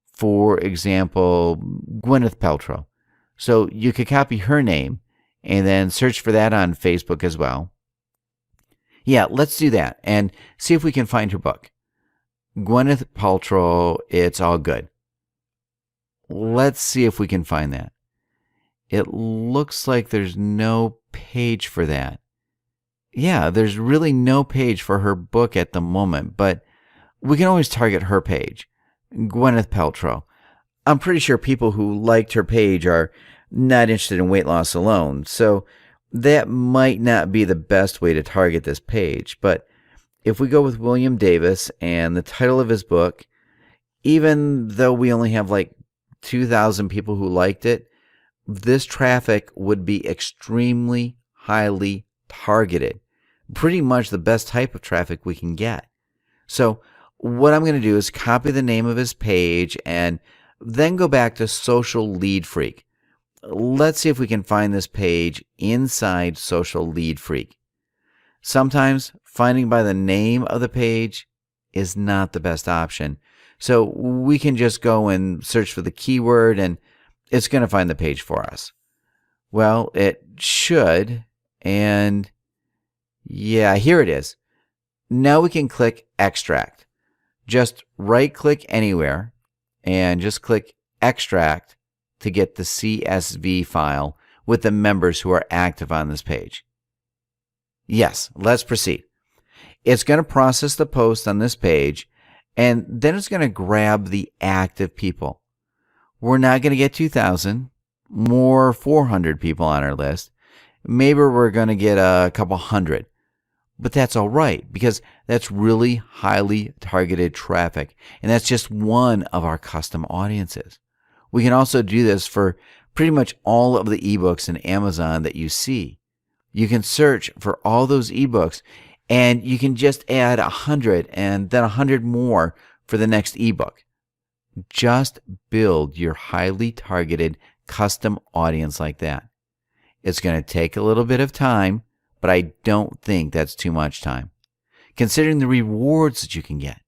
for example, Gwyneth Paltrow. So you could copy her name and then search for that on Facebook as well. Yeah, let's do that and see if we can find her book. Gwyneth Paltrow, It's All Good. Let's see if we can find that. It looks like there's no page for that. Yeah, there's really no page for her book at the moment, but we can always target her page. Gwyneth Paltrow. I'm pretty sure people who liked her page are not interested in weight loss alone, so that might not be the best way to target this page. But if we go with William Davis and the title of his book, even though we only have like 2,000 people who liked it, this traffic would be extremely highly targeted. Pretty much the best type of traffic we can get. So what I'm going to do is copy the name of his page and then go back to Social Lead Freak. Let's see if we can find this page inside Social Lead Freak. Sometimes finding by the name of the page is not the best option. So we can just go and search for the keyword and it's going to find the page for us. Well, it should, and yeah, here it is. Now we can click Extract. Just right-click anywhere and just click Extract to get the CSV file with the members who are active on this page. Yes, let's proceed. It's going to process the post on this page, and then it's going to grab the active people. We're not going to get 2,000, more 400 people on our list. Maybe we're going to get a couple hundred. But that's all right, because that's really highly targeted traffic, and that's just one of our custom audiences. We can also do this for pretty much all of the ebooks in Amazon that you see. You can search for all those ebooks, and you can just add 100 and then 100 more for the next ebook. Just build your highly targeted custom audience like that. It's going to take a little bit of time, but I don't think that's too much time, considering the rewards that you can get.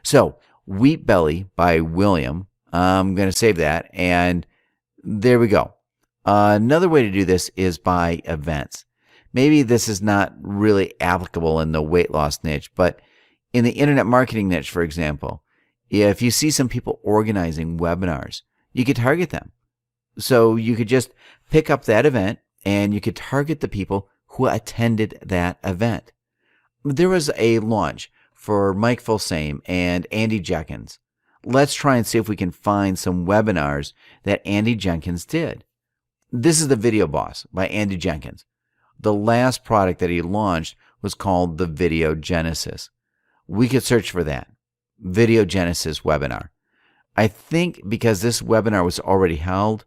So, Wheat Belly by William, I'm going to save that, and there we go. Another way to do this is by events. Maybe this is not really applicable in the weight loss niche, but in the internet marketing niche, for example, if you see some people organizing webinars, you could target them. So you could just pick up that event, and you could target the people who attended that event. There was a launch for Mike Fulsame and Andy Jenkins. Let's try and see if we can find some webinars that Andy Jenkins did. This is the Video Boss by Andy Jenkins. The last product that he launched was called the Video Genesis. We could search for that. Video Genesis webinar. I think because this webinar was already held,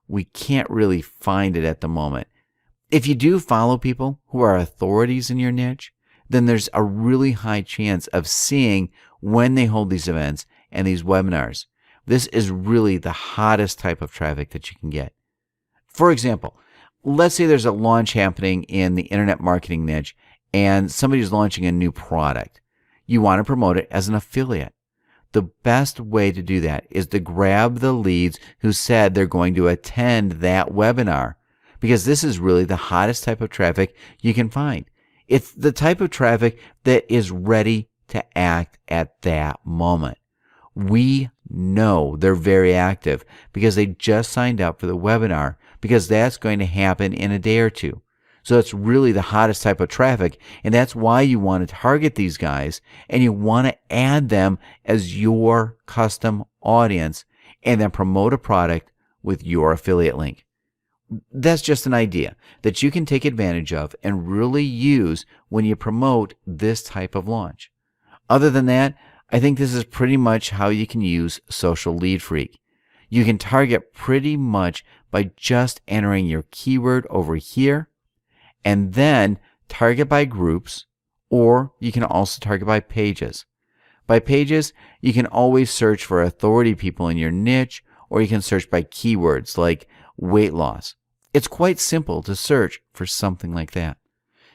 we can't really find it at the moment. If you do follow people who are authorities in your niche, then there's a really high chance of seeing when they hold these events and these webinars. This is really the hottest type of traffic that you can get. For example, let's say there's a launch happening in the internet marketing niche and somebody's launching a new product. You want to promote it as an affiliate. The best way to do that is to grab the leads who said they're going to attend that webinar, because this is really the hottest type of traffic you can find. It's the type of traffic that is ready to act at that moment. We know they're very active because they just signed up for the webinar, because that's going to happen in a day or two. So it's really the hottest type of traffic, and that's why you want to target these guys and you want to add them as your custom audience and then promote a product with your affiliate link. That's just an idea that you can take advantage of and really use when you promote this type of launch. Other than that, I think this is pretty much how you can use Social Lead Freak. You can target pretty much by just entering your keyword over here, and then target by groups, or you can also target by pages. By pages, you can always search for authority people in your niche, or you can search by keywords like weight loss. It's quite simple to search for something like that.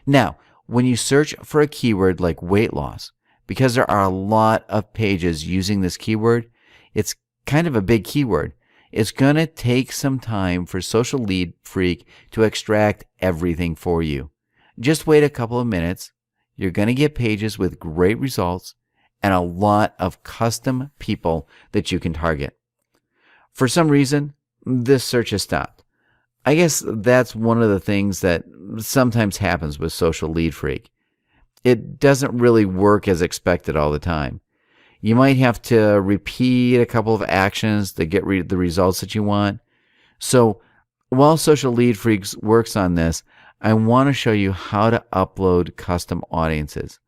Now, when you search for a keyword like weight loss, because there are a lot of pages using this keyword, it's kind of a big keyword. It's going to take some time for Social Lead Freak to extract everything for you. Just wait a couple of minutes. You're going to get pages with great results and a lot of custom people that you can target. For some reason, this search has stopped. I guess that's one of the things that sometimes happens with Social Lead Freak. It doesn't really work as expected all the time. You might have to repeat a couple of actions to get the results that you want. So while Social Lead Freaks works on this, I want to show you how to upload custom audiences.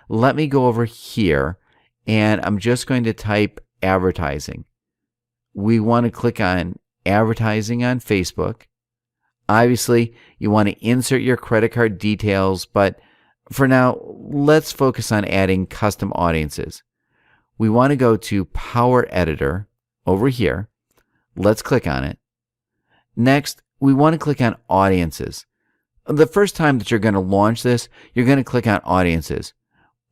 Let me go over here, and I'm just going to type advertising. We want to click on advertising on Facebook. Obviously, you want to insert your credit card details, but for now, let's focus on adding custom audiences. We want to go to Power Editor over here. Let's click on it. Next, we want to click on Audiences. The first time that you're going to launch this, you're going to click on Audiences.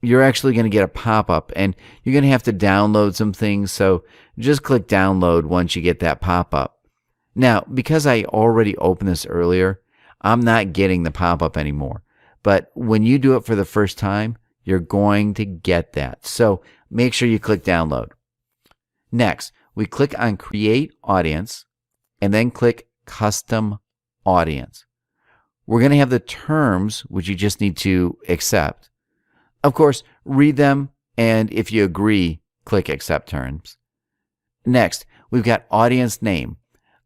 You're actually going to get a pop-up, and you're going to have to download some things, so just click Download once you get that pop-up. Now, because I already opened this earlier, I'm not getting the pop-up anymore. But when you do it for the first time, you're going to get that. So make sure you click Download. Next, we click on Create Audience and then click Custom Audience. We're going to have the terms, which you just need to accept. Of course, read them, and if you agree, click Accept Terms. Next, we've got Audience Name.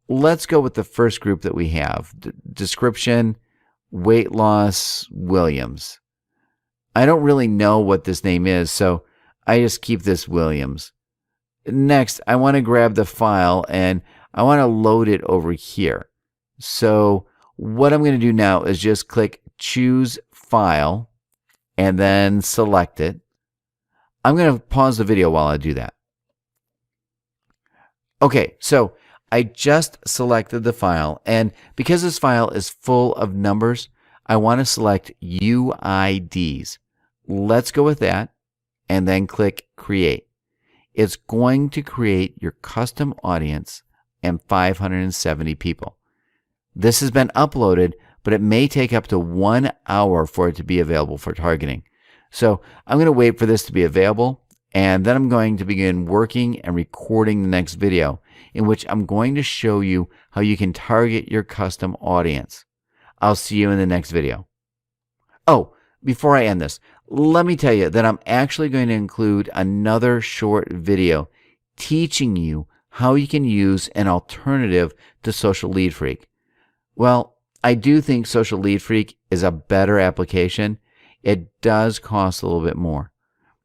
Let's go with the first group that we have. Description, Weight Loss, Williams. I don't really know what this name is, so I just keep this Williams. Next, I want to grab the file and I want to load it over here. So what I'm going to do now is just click Choose File and then select it. I'm going to pause the video while I do that. Okay, so I just selected the file, and because this file is full of numbers, I want to select UIDs. Let's go with that, and then click Create. It's going to create your custom audience and 570 people. This has been uploaded, but it may take up to 1 hour for it to be available for targeting. So I'm going to wait for this to be available, and then I'm going to begin working and recording the next video, in which I'm going to show you how you can target your custom audience. I'll see you in the next video. Oh, before I end this, let me tell you that I'm actually going to include another short video teaching you how you can use an alternative to Social Lead Freak. Well, I do think Social Lead Freak is a better application. It does cost a little bit more.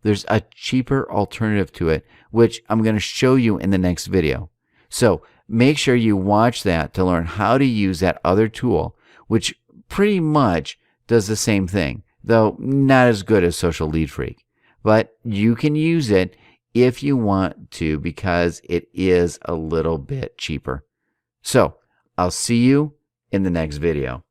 There's a cheaper alternative to it, which I'm going to show you in the next video. So make sure you watch that to learn how to use that other tool, which pretty much does the same thing, though not as good as Social Lead Freak. But you can use it if you want to because it is a little bit cheaper. So I'll see you in the next video.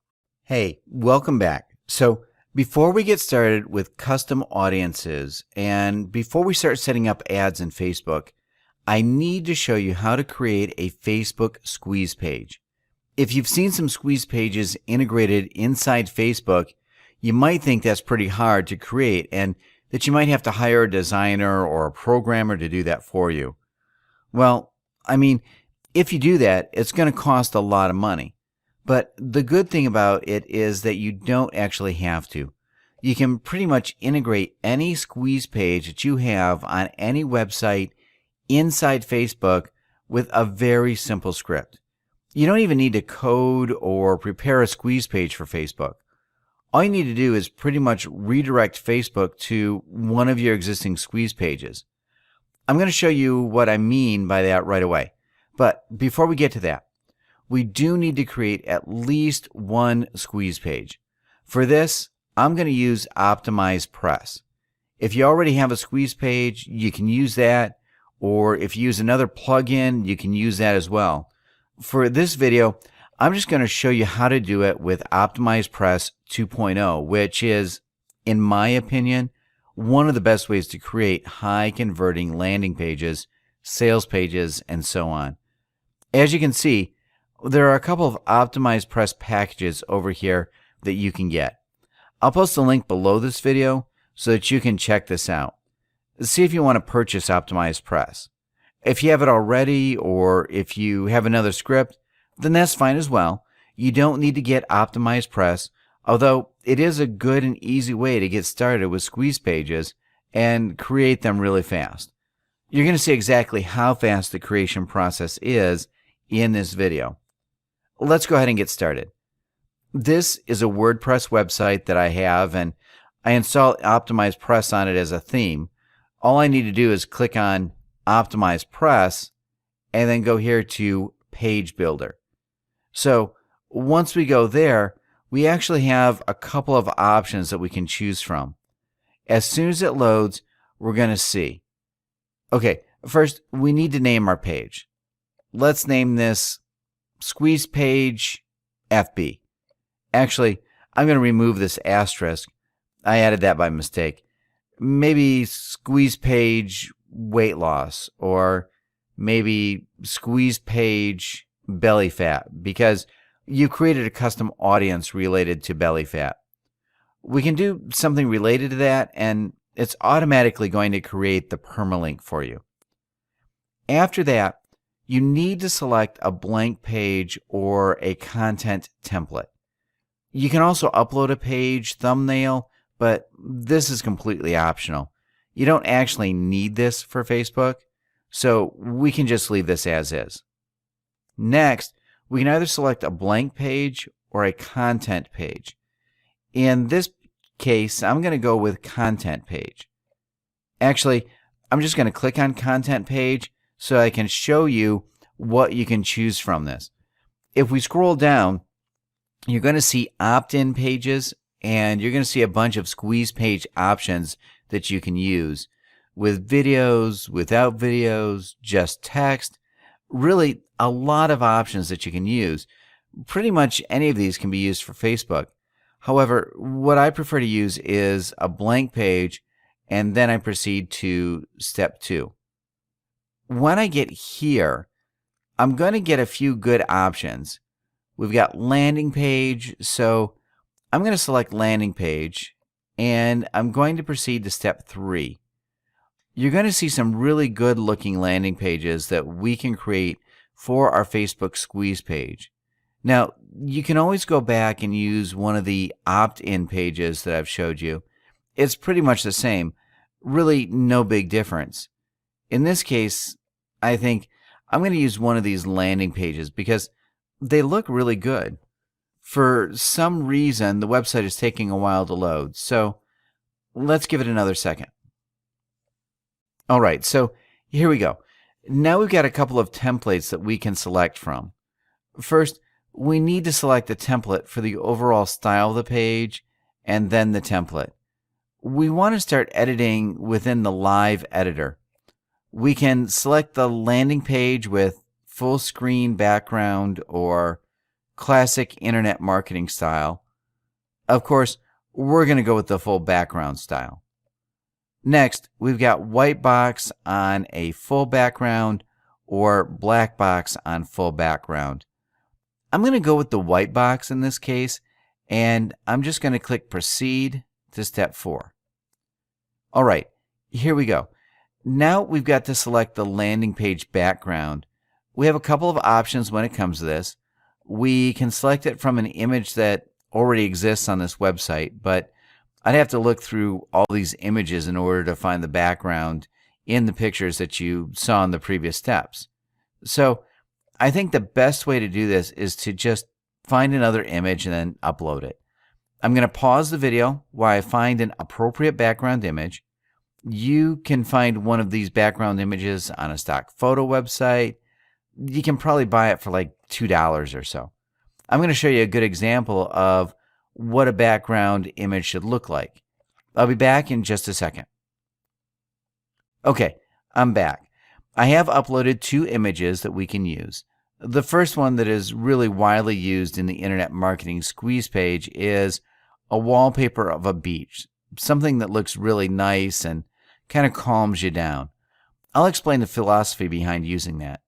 Hey, welcome back. So before we get started with custom audiences and before we start setting up ads in Facebook, I need to show you how to create a Facebook squeeze page. If you've seen some squeeze pages integrated inside Facebook, you might think that's pretty hard to create and that you might have to hire a designer or a programmer to do that for you. Well, I mean, if you do that, it's going to cost a lot of money. But the good thing about it is that you don't actually have to. You can pretty much integrate any squeeze page that you have on any website inside Facebook with a very simple script. You don't even need to code or prepare a squeeze page for Facebook. All you need to do is pretty much redirect Facebook to one of your existing squeeze pages. I'm going to show you what I mean by that right away. But before we get to that, we do need to create at least one squeeze page. For this, I'm going to use Optimize Press. If you already have a squeeze page, you can use that, or if you use another plugin, you can use that as well. For this video, I'm just going to show you how to do it with Optimize Press 2.0, which is, in my opinion, one of the best ways to create high-converting landing pages, sales pages, and so on. As you can see, there are a couple of Optimize Press packages over here that you can get. I'll post a link below this video so that you can check this out. See if you want to purchase Optimize Press. If you have it already or if you have another script, then that's fine as well. You don't need to get Optimize Press, although it is a good and easy way to get started with squeeze pages and create them really fast. You're going to see exactly how fast the creation process is in this video. Let's go ahead and get started. This is a WordPress website that I have, and I installed Optimize Press on it as a theme. All I need to do is click on Optimize Press and then go here to Page Builder. So once we go there, we actually have a couple of options that we can choose from. As soon as it loads, we're going to see. Okay, first we need to name our page. Let's name this Squeeze Page FB. Actually, I'm going to remove this asterisk. I added that by mistake. Maybe Squeeze Page Weight Loss, or maybe Squeeze Page Belly Fat, because you created a custom audience related to belly fat. We can do something related to that, and it's automatically going to create the permalink for you. After that, you need to select a blank page or a content template. You can also upload a page thumbnail, but this is completely optional. You don't actually need this for Facebook, so we can just leave this as is. Next, we can either select a blank page or a content page. In this case, I'm going to go with content page. Actually, I'm just going to click on content page so I can show you what you can choose from this. If we scroll down, you're going to see opt-in pages, and you're going to see a bunch of squeeze page options that you can use with videos, without videos, just text. Really, a lot of options that you can use. Pretty much any of these can be used for Facebook. However, what I prefer to use is a blank page, and then I proceed to step 2. When I get here, I'm going to get a few good options. We've got landing page, so I'm going to select landing page, and I'm going to proceed to step 3. You're going to see some really good looking landing pages that we can create for our Facebook squeeze page. Now, you can always go back and use one of the opt-in pages that I've showed you. It's pretty much the same. Really no big difference. In this case, I think I'm going to use one of these landing pages because they look really good. For some reason, the website is taking a while to load, so let's give it another second. All right, so here we go. Now we've got a couple of templates that we can select from. First, we need to select the template for the overall style of the page and then the template. We want to start editing within the live editor. We can select the landing page with full screen background or classic internet marketing style. Of course, we're going to go with the full background style. Next, we've got white box on a full background or black box on full background. I'm going to go with the white box in this case, and I'm just going to click Proceed to step 4. All right, here we go. Now we've got to select the landing page background. We have a couple of options when it comes to this. We can select it from an image that already exists on this website, but I'd have to look through all these images in order to find the background in the pictures that you saw in the previous steps. So I think the best way to do this is to just find another image and then upload it. I'm going to pause the video while I find an appropriate background image. You can find one of these background images on a stock photo website. You can probably buy it for like $2 or so. I'm going to show you a good example of what a background image should look like. I'll be back in just a second. Okay, I'm back. I have uploaded 2 images that we can use. The first one that is really widely used in the internet marketing squeeze page is a wallpaper of a beach, something that looks really nice and kind of calms you down. I'll explain the philosophy behind using that.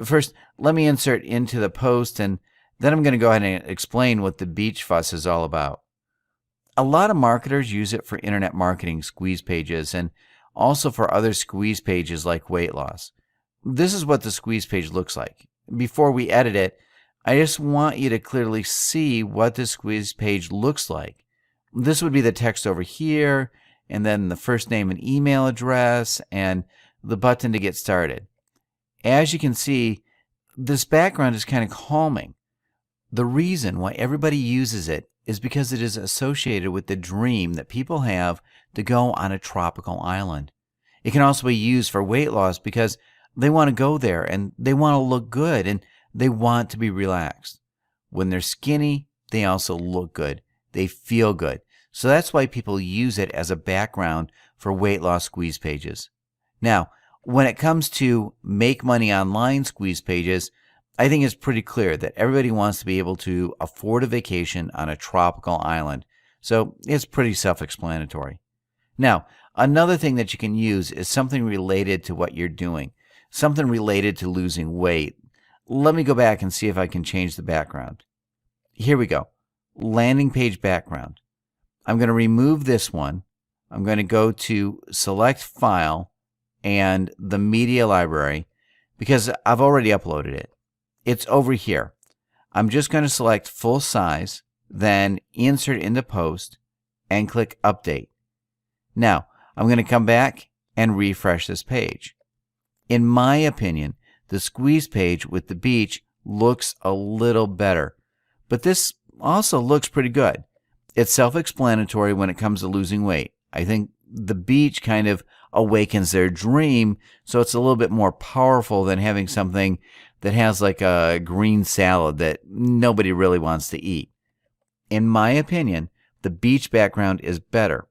First, let me insert into the post, and then I'm going to go ahead and explain what the beach fuss is all about. A lot of marketers use it for internet marketing squeeze pages and also for other squeeze pages like weight loss. This is what the squeeze page looks like. Before we edit it, I just want you to clearly see what the squeeze page looks like. This would be the text over here, and then the first name and email address, and the button to get started. As you can see, this background is kind of calming. The reason why everybody uses it is because it is associated with the dream that people have to go on a tropical island. It can also be used for weight loss because they want to go there and they want to look good and they want to be relaxed. When they're skinny, they also look good. They feel good. So that's why people use it as a background for weight loss squeeze pages. Now, when it comes to make money online squeeze pages, I think it's pretty clear that everybody wants to be able to afford a vacation on a tropical island. So it's pretty self-explanatory. Now, another thing that you can use is something related to what you're doing, something related to losing weight. Let me go back and see if I can change the background. Here we go. Landing page background. I'm going to remove this one. I'm going to go to Select File and the Media Library because I've already uploaded it. It's over here. I'm just going to select full size, then insert into post and click update. Now, I'm going to come back and refresh this page. In my opinion, the squeeze page with the beach looks a little better, but this also looks pretty good. It's self-explanatory when it comes to losing weight. I think the beach kind of awakens their dream, so it's a little bit more powerful than having something that has like a green salad that nobody really wants to eat. In my opinion, the beach background is better,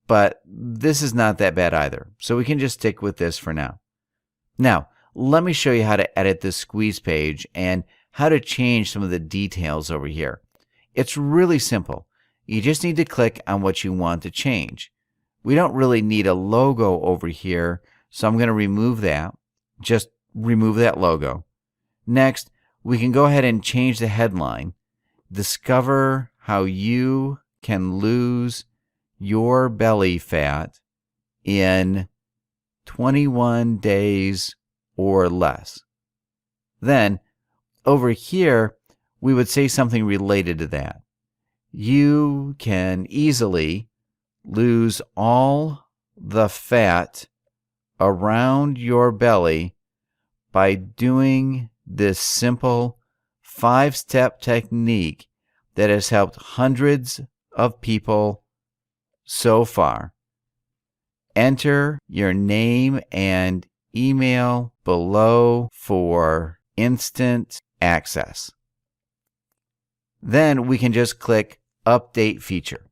but this is not that bad either, so we can just stick with this for now. Now, let me show you how to edit this squeeze page and how to change some of the details over here. It's really simple. You just need to click on what you want to change. We don't really need a logo over here, so I'm going to remove that. Just remove that logo. Next, we can go ahead and change the headline. Discover how you can lose your belly fat in 21 days or less. Then, over here, we would say something related to that. You can easily lose all the fat around your belly by doing this simple 5-step technique that has helped hundreds of people so far. Enter your name and email below for instant access. Then we can just click Update Feature.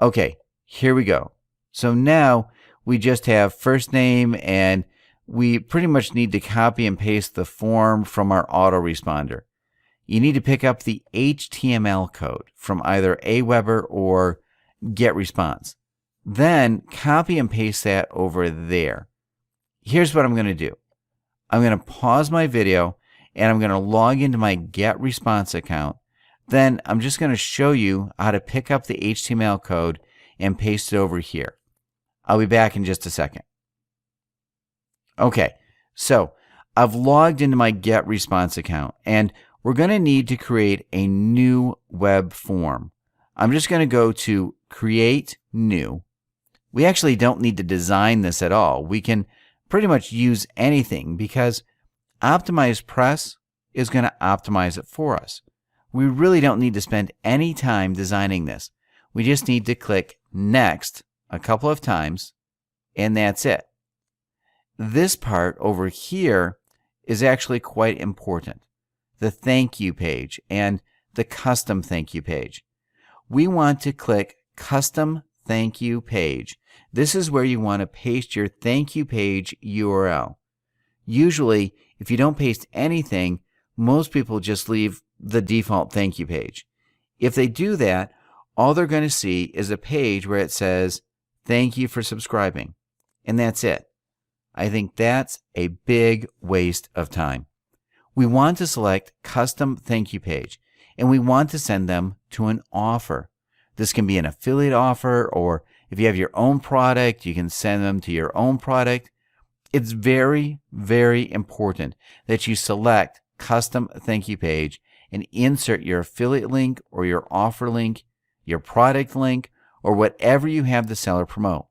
Okay, here we go. So now we just have first name, and we pretty much need to copy and paste the form from our autoresponder. You need to pick up the HTML code from either Aweber or GetResponse. Then copy and paste that over there. Here's what I'm going to do. I'm going to pause my video and I'm going to log into my GetResponse account. Then I'm just going to show you how to pick up the HTML code and paste it over here. I'll be back in just a second. Okay, so I've logged into my GetResponse account, and we're going to need to create a new web form. I'm just going to go to Create New. We actually don't need to design this at all. We can pretty much use anything because Optimize Press is going to optimize it for us. We really don't need to spend any time designing this. We just need to click Next a couple of times, and that's it. This part over here is actually quite important. The thank you page and the custom thank you page. We want to click Custom Thank You Page. This is where you want to paste your thank you page URL. Usually, if you don't paste anything, most people just leave the default thank you page. If they do that, all they're going to see is a page where it says, "Thank you for subscribing." And that's it. I think that's a big waste of time. We want to select Custom Thank You Page, and we want to send them to an offer. This can be an affiliate offer, or if you have your own product, you can send them to your own product. It's very, very important that you select Custom Thank You Page and insert your affiliate link or your offer link, your product link, or whatever you have the seller promote.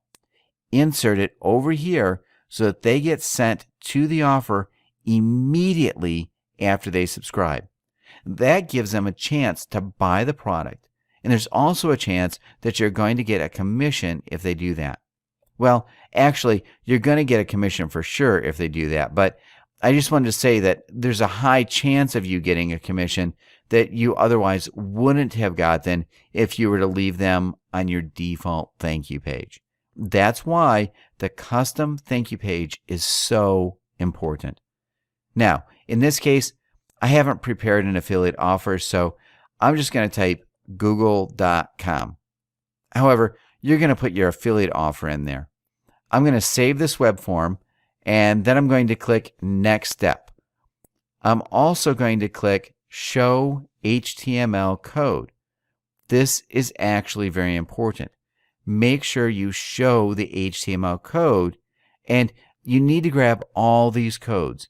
Insert it over here so that they get sent to the offer immediately after they subscribe. That gives them a chance to buy the product. And there's also a chance that you're going to get a commission if they do that. Well, actually, you're going to get a commission for sure if they do that. But I just wanted to say that there's a high chance of you getting a commission that you otherwise wouldn't have gotten if you were to leave them on your default thank you page. That's why the custom thank you page is so important. Now, in this case, I haven't prepared an affiliate offer, so I'm just going to type google.com. However, you're going to put your affiliate offer in there. I'm going to save this web form, and then I'm going to click Next Step. I'm also going to click Show HTML Code. This is actually very important. Make sure you show the HTML code, and you need to grab all these codes.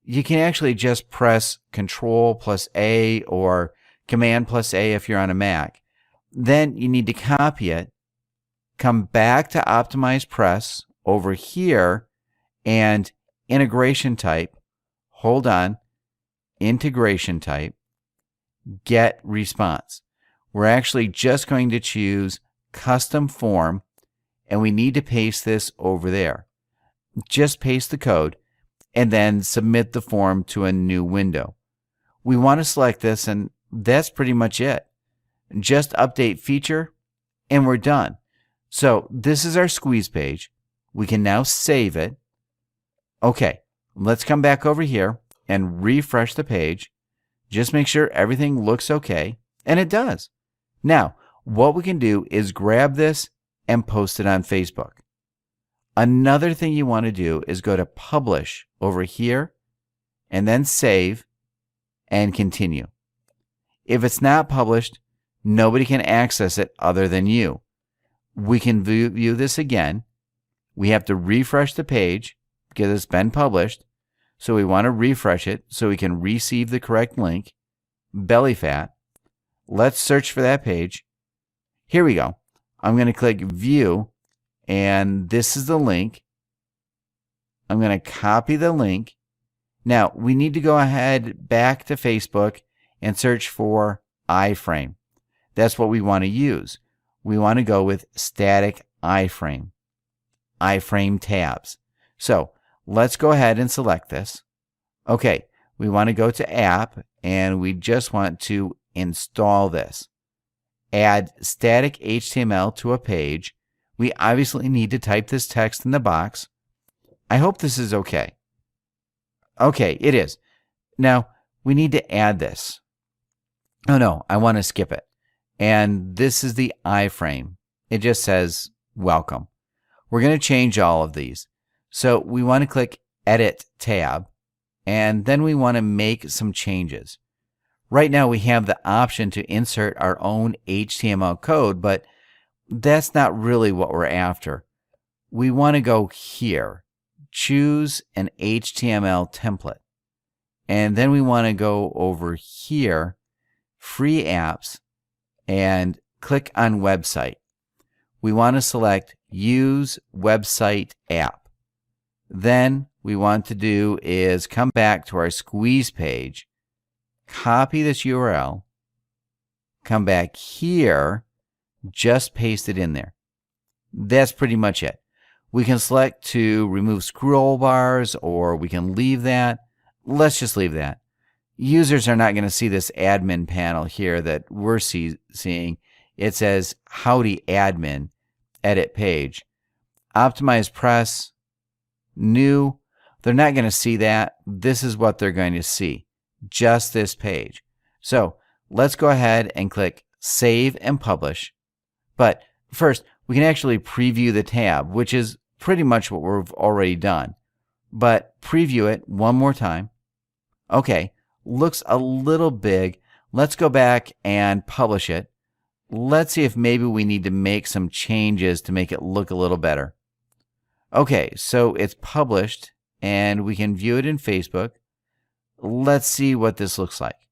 You can actually just press Control+A or Command+A if you're on a Mac. Then you need to copy it, come back to Optimize Press over here, and integration type, hold on, integration type, get response. We're actually just going to choose custom form, and we need to paste this over there. Just paste the code and then submit the form to a new window. We want to select this, and that's pretty much it. Just update feature, and we're done. So this is our squeeze page. We can now save it. Okay, let's come back over here and refresh the page. Just make sure everything looks okay, and it does. Now, what we can do is grab this and post it on Facebook. Another thing you want to do is go to Publish over here and then Save and Continue. If it's not published, nobody can access it other than you. We can view this again. We have to refresh the page because it's been published. So we want to refresh it so we can receive the correct link. Belly fat. Let's search for that page. Here we go. I'm going to click View, and this is the link. I'm going to copy the link, Now, we need to go ahead back to Facebook and search for iframe. That's what we want to use. We want to go with static iframe tabs. So let's go ahead and select this. Okay, we want to go to app and we just want to install this. Add static HTML to a page. We obviously need to type this text in the box. I hope this is okay. Okay, it is. Now, we need to add this. Oh no, I want to skip it. And this is the iframe. It just says welcome. We're going to change all of these. So we want to click Edit tab, and then we want to make some changes. Right now we have the option to insert our own HTML code, but that's not really what we're after. We want to go here, choose an HTML template, and then we want to go over here, free apps, and click on website. We want to select use website app. Then we want to do is come back to our squeeze page, copy this URL, come back here, just paste it in there. That's pretty much it. We can select to remove scroll bars, or we can leave that. Let's just leave that. Users are not going to see this admin panel here that we're seeing. It says Howdy Admin, Edit Page. Optimize Press, New. They're not going to see that. This is what they're going to see, just this page. So let's go ahead and click Save and Publish. But first, we can actually preview the tab, which is pretty much what we've already done. But preview it one more time. Okay, looks a little big. Let's go back and publish it. Let's see if maybe we need to make some changes to make it look a little better. Okay, so it's published and we can view it in Facebook. Let's see what this looks like.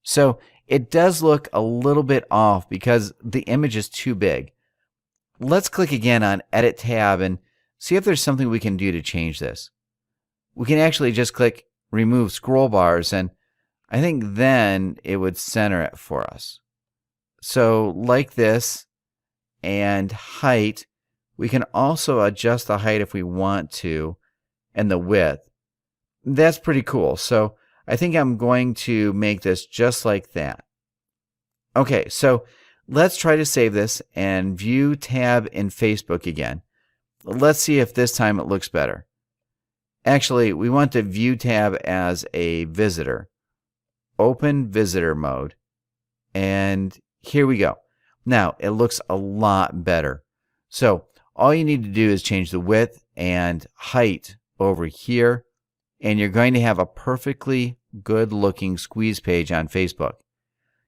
So it does look a little bit off because the image is too big. Let's click again on Edit tab and see if there's something we can do to change this. We can actually just click Remove Scroll Bars, and I think then it would center it for us. So like this, and height, we can also adjust the height if we want to, and the width. That's pretty cool. So I think I'm going to make this just like that. Okay, so let's try to save this and view tab in Facebook again. Let's see if this time it looks better. Actually, we want to view tab as a visitor. Open visitor mode. And here we go. Now, it looks a lot better. So all you need to do is change the width and height over here, and you're going to have a perfectly good looking squeeze page on Facebook.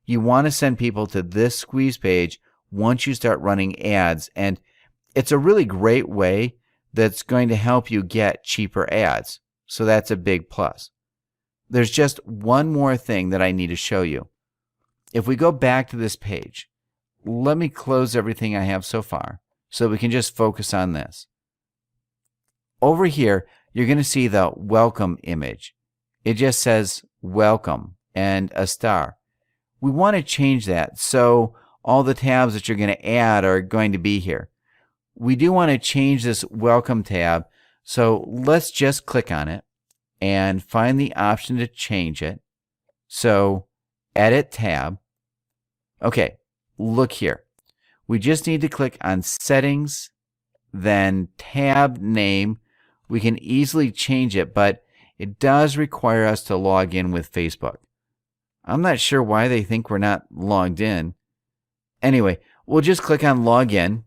You want to send people to this squeeze page once you start running ads, and it's a really great way that's going to help you get cheaper ads. So that's a big plus. There's just one more thing that I need to show you. If we go back to this page, let me close everything I have so far so we can just focus on this. Over here, you're going to see the welcome image. It just says welcome and a star. We want to change that so all the tabs that you're going to add are going to be here. We do want to change this welcome tab, so let's just click on it and find the option to change it. So Edit tab. Okay, look here. We just need to click on Settings, then Tab Name. We can easily change it, but it does require us to log in with Facebook. I'm not sure why they think we're not logged in. Anyway, we'll just click on Login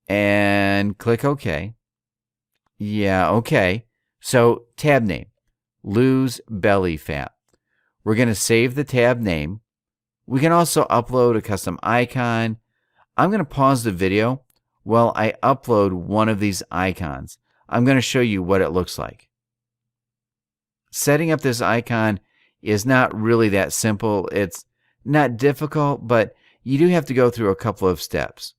and click OK. Yeah, OK. So tab name, Lose Belly Fat. We're going to save the tab name. We can also upload a custom icon. I'm going to pause the video while I upload one of these icons. I'm going to show you what it looks like. Setting up this icon is not really that simple. It's not difficult, but you do have to go through a couple of steps.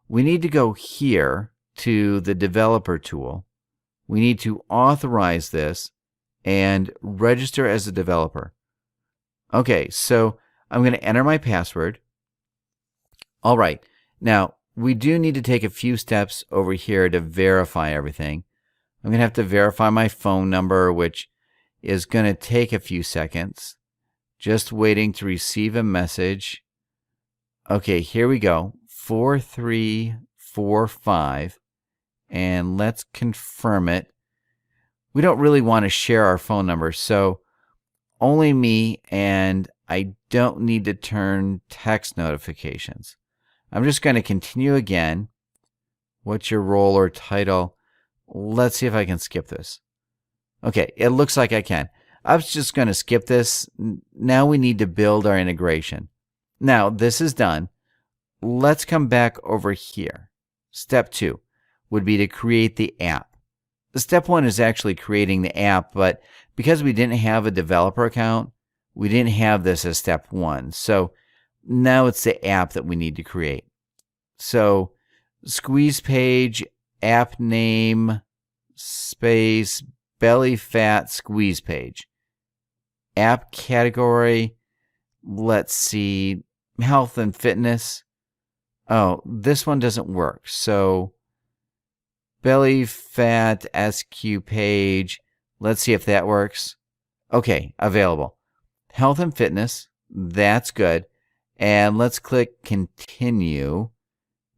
We need to go here to the developer tool. We need to authorize this and register as a developer. Okay, so I'm going to enter my password. All right, now we do need to take a few steps over here to verify everything. I'm going to have to verify my phone number, which is going to take a few seconds. Just waiting to receive a message. Okay, here we go. 4345. And let's confirm it. We don't really want to share our phone number, so only me, and I don't need to turn text notifications. I'm just going to continue again. What's your role or title? Let's see if I can skip this. Okay, it looks like I can. I was just going to skip this. Now we need to build our integration. Now this is done. Let's come back over here. Step 2 would be to create the app. Step 1 is actually creating the app, but because we didn't have a developer account, we didn't have this as step 1. So now it's the app that we need to create. So squeeze page, app name, space, belly fat squeeze page. App category, let's see, health and fitness. Oh, this one doesn't work. So belly fat SQ page, let's see if that works. Okay, available. Health and fitness, that's good. And let's click continue.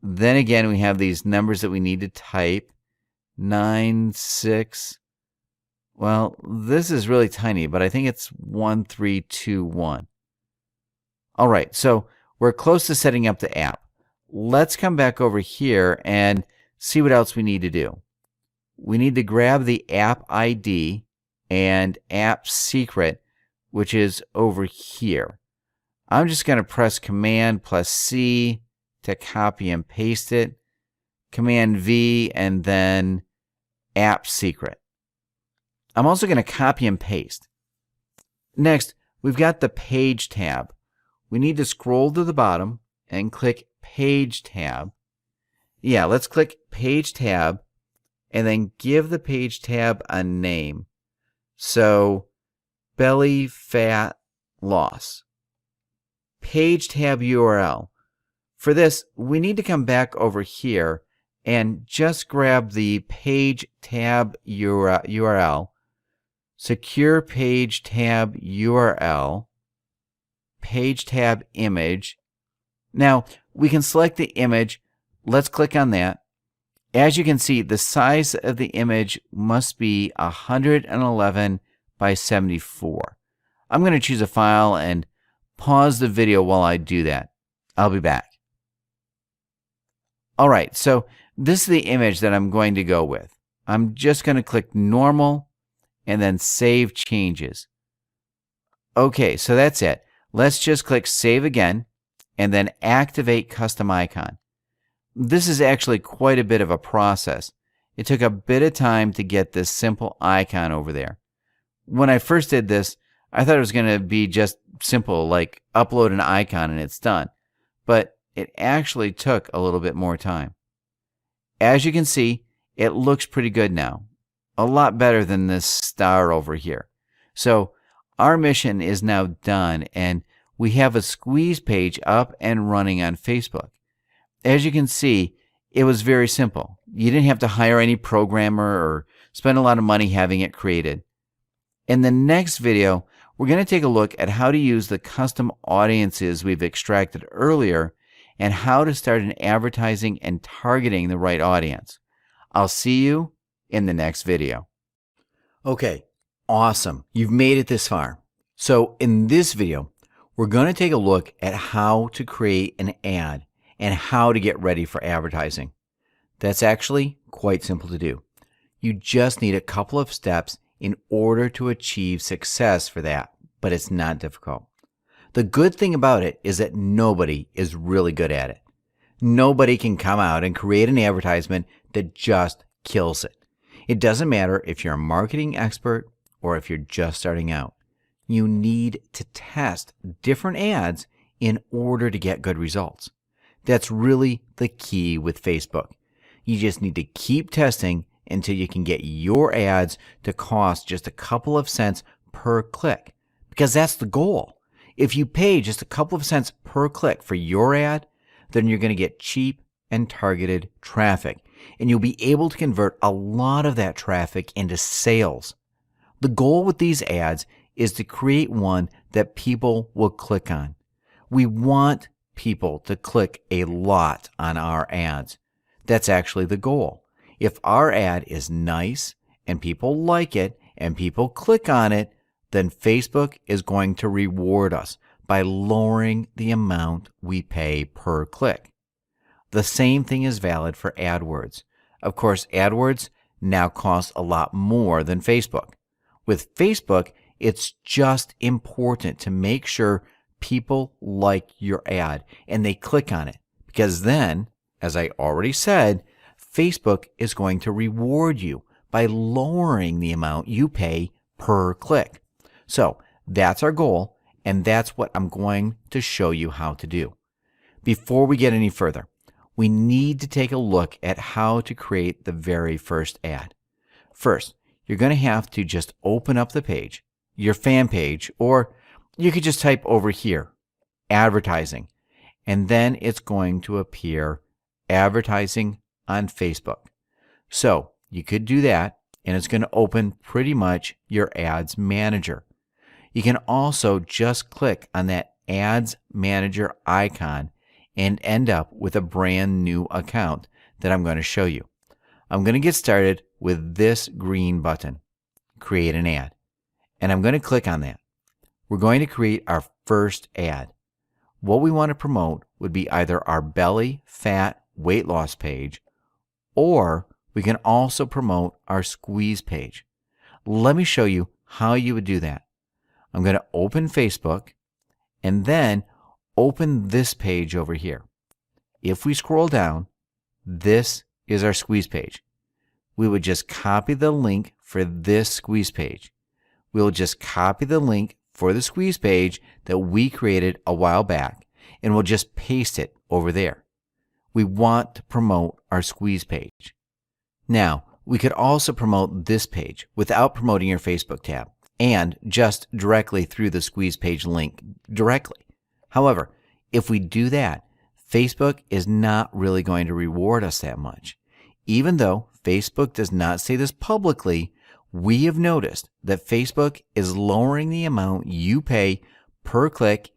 Then again, we have these numbers that we need to type. 96. Well, this is really tiny, but I think it's 1321. All right, so we're close to setting up the app. Let's come back over here and see what else we need to do. We need to grab the app ID and app secret, which is over here. I'm just going to press Command plus C to copy and paste it. Command V and then app secret. I'm also going to copy and paste. Next, we've got the Page tab. We need to scroll to the bottom and click Page tab. Yeah, let's click Page tab and then give the Page tab a name. So, belly fat loss. Page tab URL. For this, we need to come back over here and just grab the Page tab URL. Secure page tab URL, page tab image. Now, we can select the image. Let's click on that. As you can see, the size of the image must be 111 by 74. I'm going to choose a file and pause the video while I do that. I'll be back. All right, so this is the image that I'm going to go with. I'm just going to click Normal and then Save Changes. Okay, so that's it. Let's just click Save again and then Activate Custom Icon. This is actually quite a bit of a process. It took a bit of time to get this simple icon over there. When I first did this, I thought it was going to be just simple, like upload an icon and it's done. But it actually took a little bit more time. As you can see, it looks pretty good now. A lot better than this star over here. So our mission is now done and we have a squeeze page up and running on Facebook. As you can see, it was very simple. You didn't have to hire any programmer or spend a lot of money having it created. In the next video, we're going to take a look at how to use the custom audiences we've extracted earlier and how to start an advertising and targeting the right audience. I'll see you in the next video. Okay, awesome. You've made it this far. So in this video, we're going to take a look at how to create an ad and how to get ready for advertising. That's actually quite simple to do. You just need a couple of steps in order to achieve success for that, but it's not difficult. The good thing about it is that nobody is really good at it. Nobody can come out and create an advertisement that just kills it. It doesn't matter if you're a marketing expert or if you're just starting out. You need to test different ads in order to get good results. That's really the key with Facebook. You just need to keep testing until you can get your ads to cost just a couple of cents per click, because that's the goal. If you pay just a couple of cents per click for your ad, then you're going to get cheap and targeted traffic, and you'll be able to convert a lot of that traffic into sales. The goal with these ads is to create one that people will click on. We want people to click a lot on our ads. That's actually the goal. If our ad is nice and people like it and people click on it, then Facebook is going to reward us by lowering the amount we pay per click. The same thing is valid for AdWords. Of course, AdWords now costs a lot more than Facebook. With Facebook, it's just important to make sure people like your ad and they click on it, because then, as I already said, Facebook is going to reward you by lowering the amount you pay per click. So that's our goal, and that's what I'm going to show you how to do. Before we get any further, we need to take a look at how to create the very first ad. First, you're going to have to just open up the page, your fan page, or you could just type over here, advertising, and then it's going to appear advertising on Facebook. So you could do that, and it's going to open pretty much your ads manager. You can also just click on that ads manager icon and end up with a brand new account that I'm going to show you. I'm going to get started with this green button, create an ad, and I'm going to click on that. We're going to create our first ad. What we want to promote would be either our belly fat weight loss page, or we can also promote our squeeze page. Let me show you how you would do that. I'm going to open Facebook and then open this page over here. If we scroll down, this is our squeeze page. We would just copy the link for this squeeze page. We'll just copy the link for the squeeze page that we created a while back, and we'll just paste it over there. We want to promote our squeeze page. Now, we could also promote this page without promoting your Facebook tab and just directly through the squeeze page link directly. However, if we do that, Facebook is not really going to reward us that much. Even though Facebook does not say this publicly, we have noticed that Facebook is lowering the amount you pay per click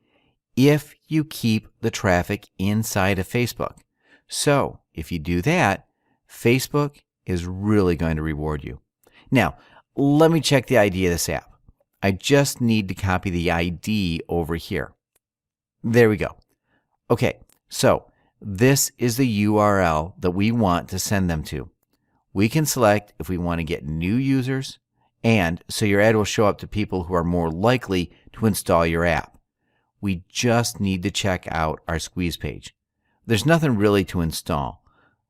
if you keep the traffic inside of Facebook. So if you do that, Facebook is really going to reward you. Now, let me check the ID of this app. I just need to copy the ID over here. There we go. Okay, so this is the URL that we want to send them to. We can select if we want to get new users, and so your ad will show up to people who are more likely to install your app. We just need to check out our squeeze page. There's nothing really to install.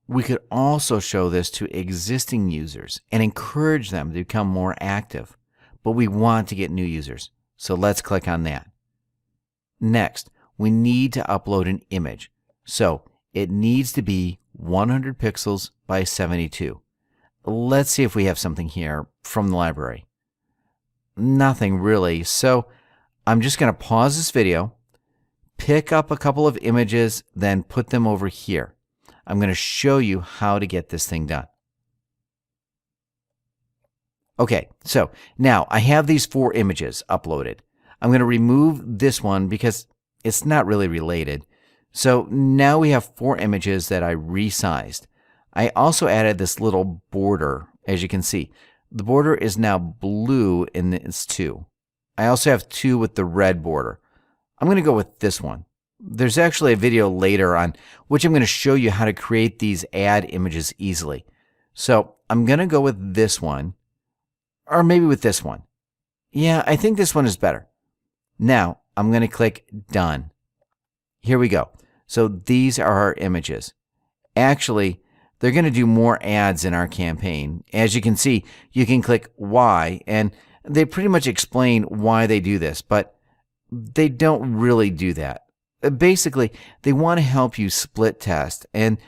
We could also show this to existing users and encourage them to become more active, but we want to get new users, so let's click on that. Next, we need to upload an image, so it needs to be 100 pixels by 72. Let's see if we have something here from the library. Nothing really, so I'm just going to pause this video, pick up a couple of images, then put them over here. I'm going to show you how to get this thing done. Okay, so now I have these 4 images uploaded. I'm going to remove this one because it's not really related. So now we have 4 images that I resized. I also added this little border, as you can see. The border is now blue in this 2. I also have 2 with the red border. I'm going to go with this one. There's actually a video later on which I'm going to show you how to create these ad images easily. So I'm going to go with this one, or maybe with this one. Yeah, I think this one is better. Now I'm going to click Done. Here we go. So these are our images. Actually, they're going to do more ads in our campaign. As you can see, you can click Why, and they pretty much explain why they do this, but they don't really do that. Basically, they want to help you split test, and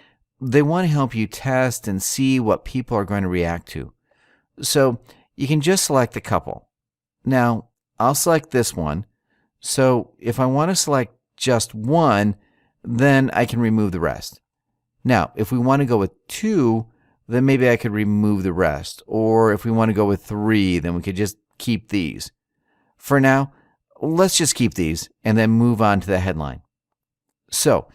They want to help you test and see what people are going to react to. So you can just select a couple. Now, I'll select this one. So if I want to select just one, then I can remove the rest. Now, if we want to go with 2, then maybe I could remove the rest. Or if we want to go with 3, then we could just keep these. For now, let's just keep these and then move on to the headline. So,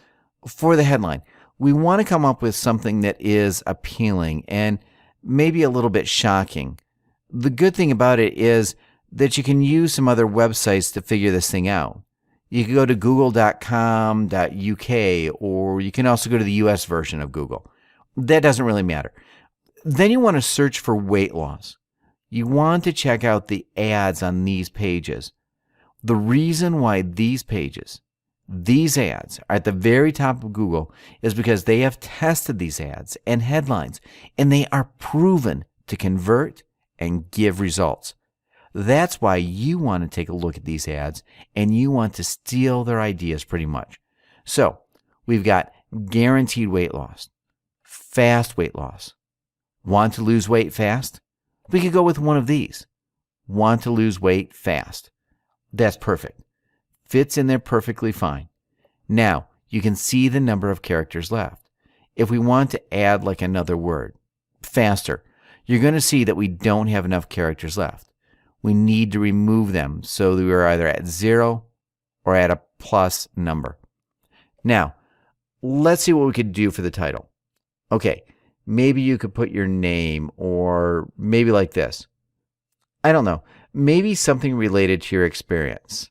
for the headline, we want to come up with something that is appealing and maybe a little bit shocking. The good thing about it is that you can use some other websites to figure this thing out. You can go to google.com.uk, or you can also go to the US version of Google. That doesn't really matter. Then you want to search for weight loss. You want to check out the ads on these pages. The reason why these ads are at the very top of Google is because they have tested these ads and headlines, and they are proven to convert and give results. That's why you want to take a look at these ads, and you want to steal their ideas pretty much. So we've got guaranteed weight loss, fast weight loss. Want to lose weight fast? We could go with one of these. Want to lose weight fast. That's perfect. Fits in there perfectly fine. Now, you can see the number of characters left. If we want to add like another word, faster, you're going to see that we don't have enough characters left. We need to remove them so that we're either at 0 or at a plus number. Now, let's see what we could do for the title. Okay, maybe you could put your name, or maybe like this. I don't know. Maybe something related to your experience.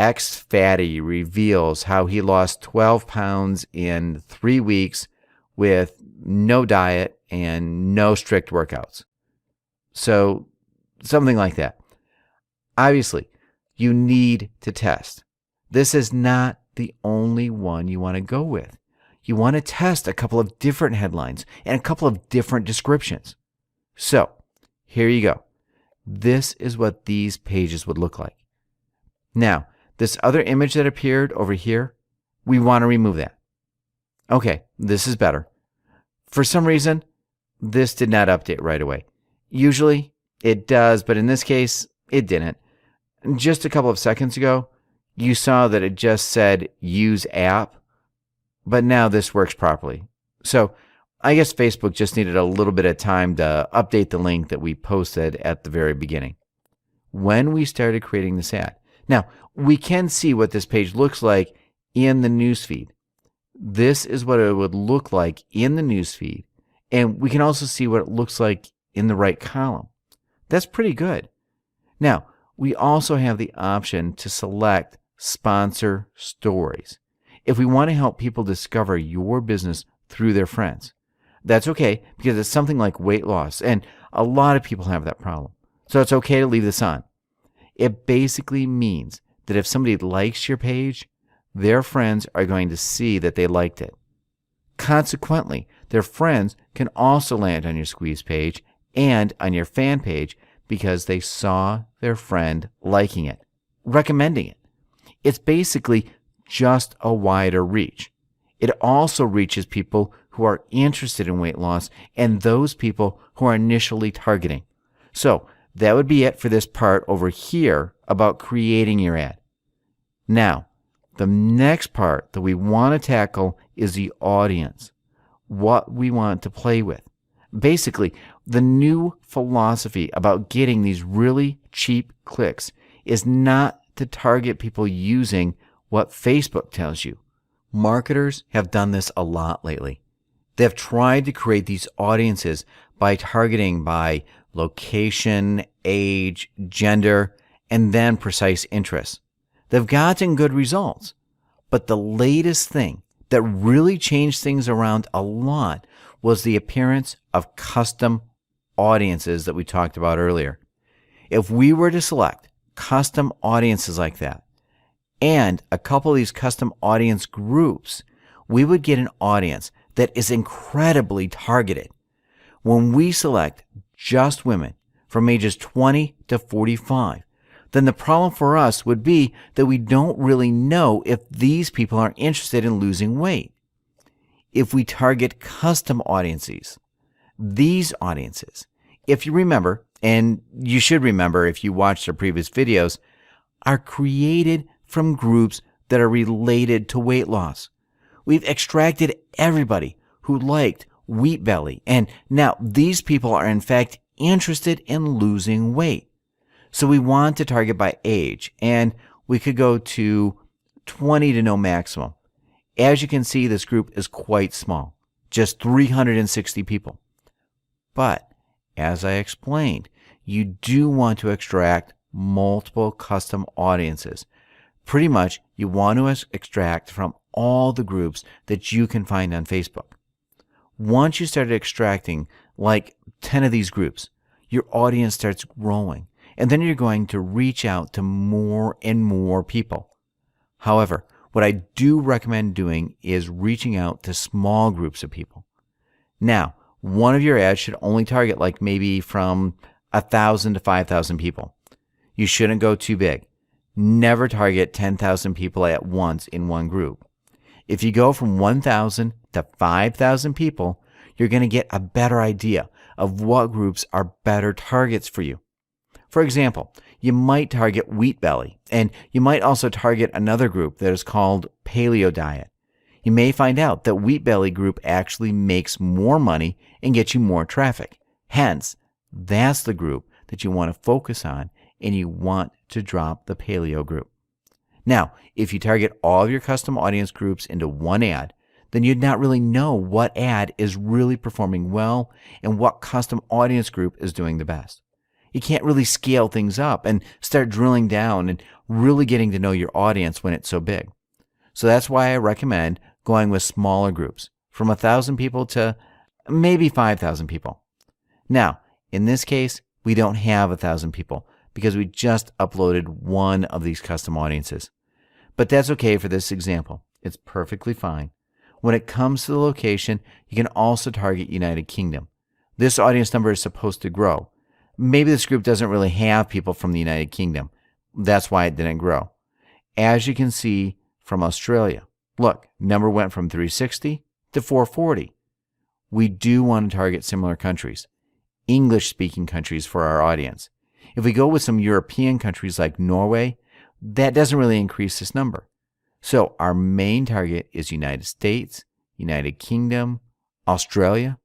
Ex-fatty reveals how he lost 12 pounds in 3 weeks with no diet and no strict workouts. So something like that. Obviously, you need to test. This is not the only one you want to go with. You want to test a couple of different headlines and a couple of different descriptions. So here you go. This is what these pages would look like. Now, this other image that appeared over here, we want to remove that. Okay, this is better. For some reason, this did not update right away. Usually it does, but in this case, it didn't. Just a couple of seconds ago, you saw that it just said use app, but now this works properly. So I guess Facebook just needed a little bit of time to update the link that we posted at the very beginning. When we started creating this ad. Now, we can see what this page looks like in the newsfeed. This is what it would look like in the newsfeed. And we can also see what it looks like in the right column. That's pretty good. Now, we also have the option to select sponsor stories. If we want to help people discover your business through their friends, that's okay, because it's something like weight loss, and a lot of people have that problem. So it's okay to leave this on. It basically means that if somebody likes your page, their friends are going to see that they liked it. Consequently, their friends can also land on your squeeze page and on your fan page because they saw their friend liking it, recommending it. It's basically just a wider reach. It also reaches people who are interested in weight loss and those people who are initially targeting. So that would be it for this part over here about creating your ad. Now, the next part that we want to tackle is the audience, what we want to play with. Basically, the new philosophy about getting these really cheap clicks is not to target people using what Facebook tells you. Marketers have done this a lot lately. They've tried to create these audiences by targeting by location, age, gender, and then precise interests. They've gotten good results. But the latest thing that really changed things around a lot was the appearance of custom audiences that we talked about earlier. If we were to select custom audiences like that, and a couple of these custom audience groups, we would get an audience that is incredibly targeted. When we select just women from ages 20 to 45, then the problem for us would be that we don't really know if these people are interested in losing weight. if we target custom audiences. These audiences, if you remember, and you should remember if you watched our previous videos, are created from groups that are related to weight loss. We've extracted everybody who liked Wheat Belly, and now these people are in fact interested in losing weight. So we want to target by age, and we could go to 20 to no maximum. As you can see, this group is quite small, just 360 people. But as I explained, you do want to extract multiple custom audiences. Pretty much, you want to extract from all the groups that you can find on Facebook. Once you started extracting like 10 of these groups, your audience starts growing, and then you're going to reach out to more and more people. However, what I do recommend doing is reaching out to small groups of people. Now, one of your ads should only target like maybe from 1,000 to 5,000 people. You shouldn't go too big. Never target 10,000 people at once in one group. If you go from 1,000 to 5,000 people, you're going to get a better idea of what groups are better targets for you. For example, you might target Wheat Belly, and you might also target another group that is called Paleo Diet. You may find out that Wheat Belly group actually makes more money and gets you more traffic. Hence, that's the group that you want to focus on, and you want to drop the Paleo group. Now, if you target all of your custom audience groups into one ad, then you'd not really know what ad is really performing well and what custom audience group is doing the best. You can't really scale things up and start drilling down and really getting to know your audience when it's so big. So that's why I recommend going with smaller groups, from 1,000 people to maybe 5,000 people. Now, in this case, we don't have 1,000 people because we just uploaded one of these custom audiences. But that's okay for this example. It's perfectly fine. When it comes to the location, you can also target United Kingdom. This audience number is supposed to grow. Maybe this group doesn't really have people from the United Kingdom. That's why it didn't grow. As you can see from Australia, look, number went from 360 to 440. We do want to target similar countries, English-speaking countries for our audience. If we go with some European countries like Norway, that doesn't really increase this number. So our main target is United States, United Kingdom, Australia,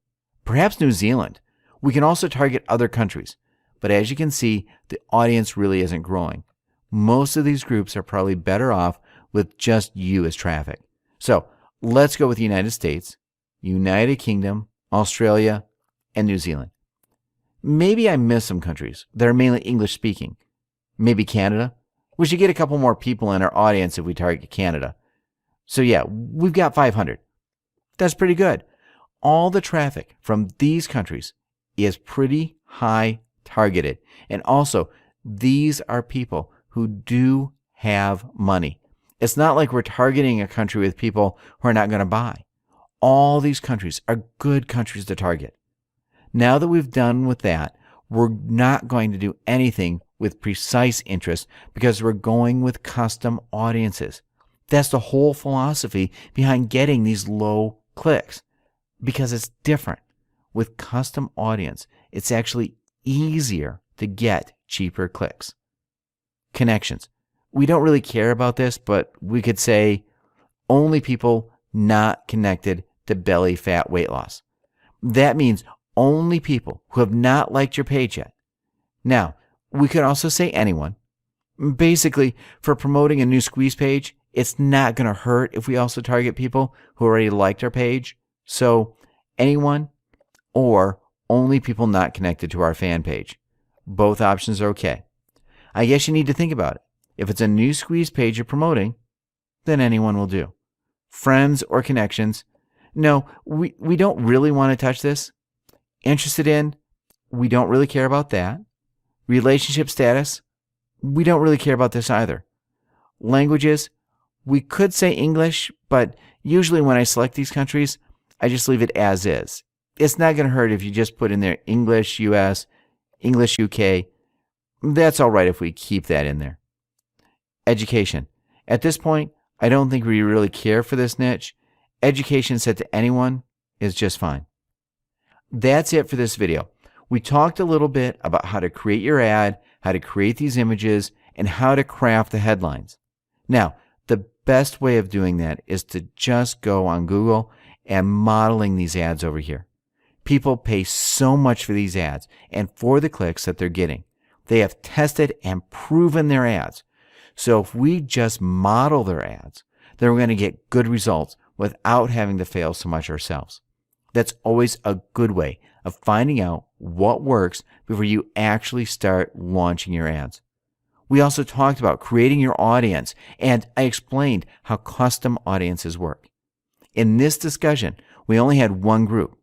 perhaps New Zealand. We can also target other countries. But as you can see, the audience really isn't growing. Most of these groups are probably better off with just you as traffic. So let's go with the United States, United Kingdom, Australia, and New Zealand. Maybe I missed some countries that are mainly English speaking. Maybe Canada. We should get a couple more people in our audience if we target Canada. So yeah, we've got 500. That's pretty good. All the traffic from these countries is pretty high targeted. And also, these are people who do have money. It's not like we're targeting a country with people who are not going to buy. All these countries are good countries to target. Now that we've done with that, we're not going to do anything with precise interest because we're going with custom audiences. That's the whole philosophy behind getting these low clicks, because it's different. With custom audience, it's actually easier to get cheaper clicks. Connections. We don't really care about this, but we could say only people not connected to belly fat weight loss. That means only people who have not liked your page yet. Now, we could also say anyone. Basically, for promoting a new squeeze page, it's not going to hurt if we also target people who already liked our page. So, anyone or only people not connected to our fan page. Both options are okay. I guess you need to think about it. If it's a new squeeze page you're promoting, then anyone will do. Friends or connections, no, we don't really want to touch this. Interested in, we don't really care about that. Relationship status, we don't really care about this either. Languages, we could say English, but usually when I select these countries, I just leave it as is. It's not going to hurt if you just put in there English US, English UK. That's all right if we keep that in there. Education. At this point, I don't think we really care for this niche. education set to anyone is just fine. That's it for this video. We talked a little bit about how to create your ad, how to create these images, and how to craft the headlines. Now, the best way of doing that is to just go on Google and modeling these ads over here. People pay so much for these ads and for the clicks that they're getting. They have tested and proven their ads. So if we just model their ads, then we're going to get good results without having to fail so much ourselves. That's always a good way of finding out what works before you actually start launching your ads. We also talked about creating your audience, and I explained how custom audiences work. In this discussion, we only had one group.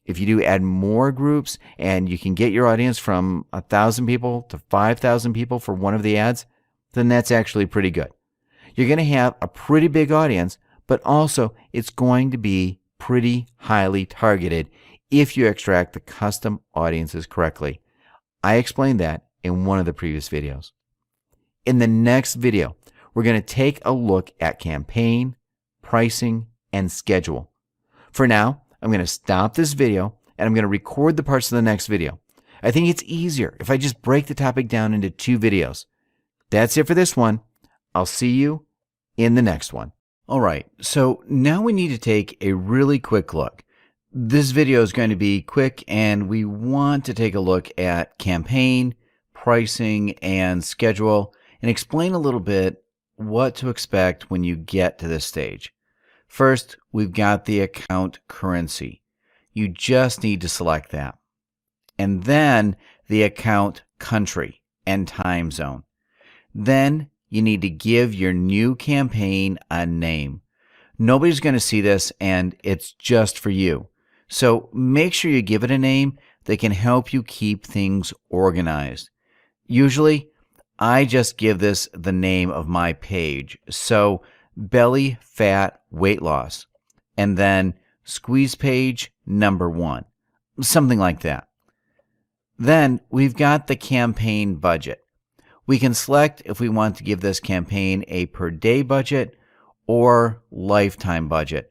If you do add more groups and you can get your audience from 1,000 people to 5,000 people for one of the ads, then that's actually pretty good. You're going to have a pretty big audience, but also it's going to be pretty highly targeted if you extract the custom audiences correctly. I explained that in one of the previous videos. In the next video, we're going to take a look at campaign, pricing, and schedule. For now, I'm going to stop this video and I'm going to record the parts of the next video. I think it's easier if I just break the topic down into 2 videos. That's it for this one. I'll see you in the next one. All right, so now we need to take a really quick look. This video is going to be quick, and we want to take a look at campaign, pricing, and schedule, and explain a little bit what to expect when you get to this stage. First, we've got the account currency. You just need to select that. And then the account country and time zone. Then you need to give your new campaign a name. Nobody's going to see this, and it's just for you. So make sure you give it a name that can help you keep things organized. Usually, I just give this the name of my page. So belly fat weight loss, and then squeeze page number 1, something like that. Then we've got the campaign budget. We can select if we want to give this campaign a per day budget or lifetime budget.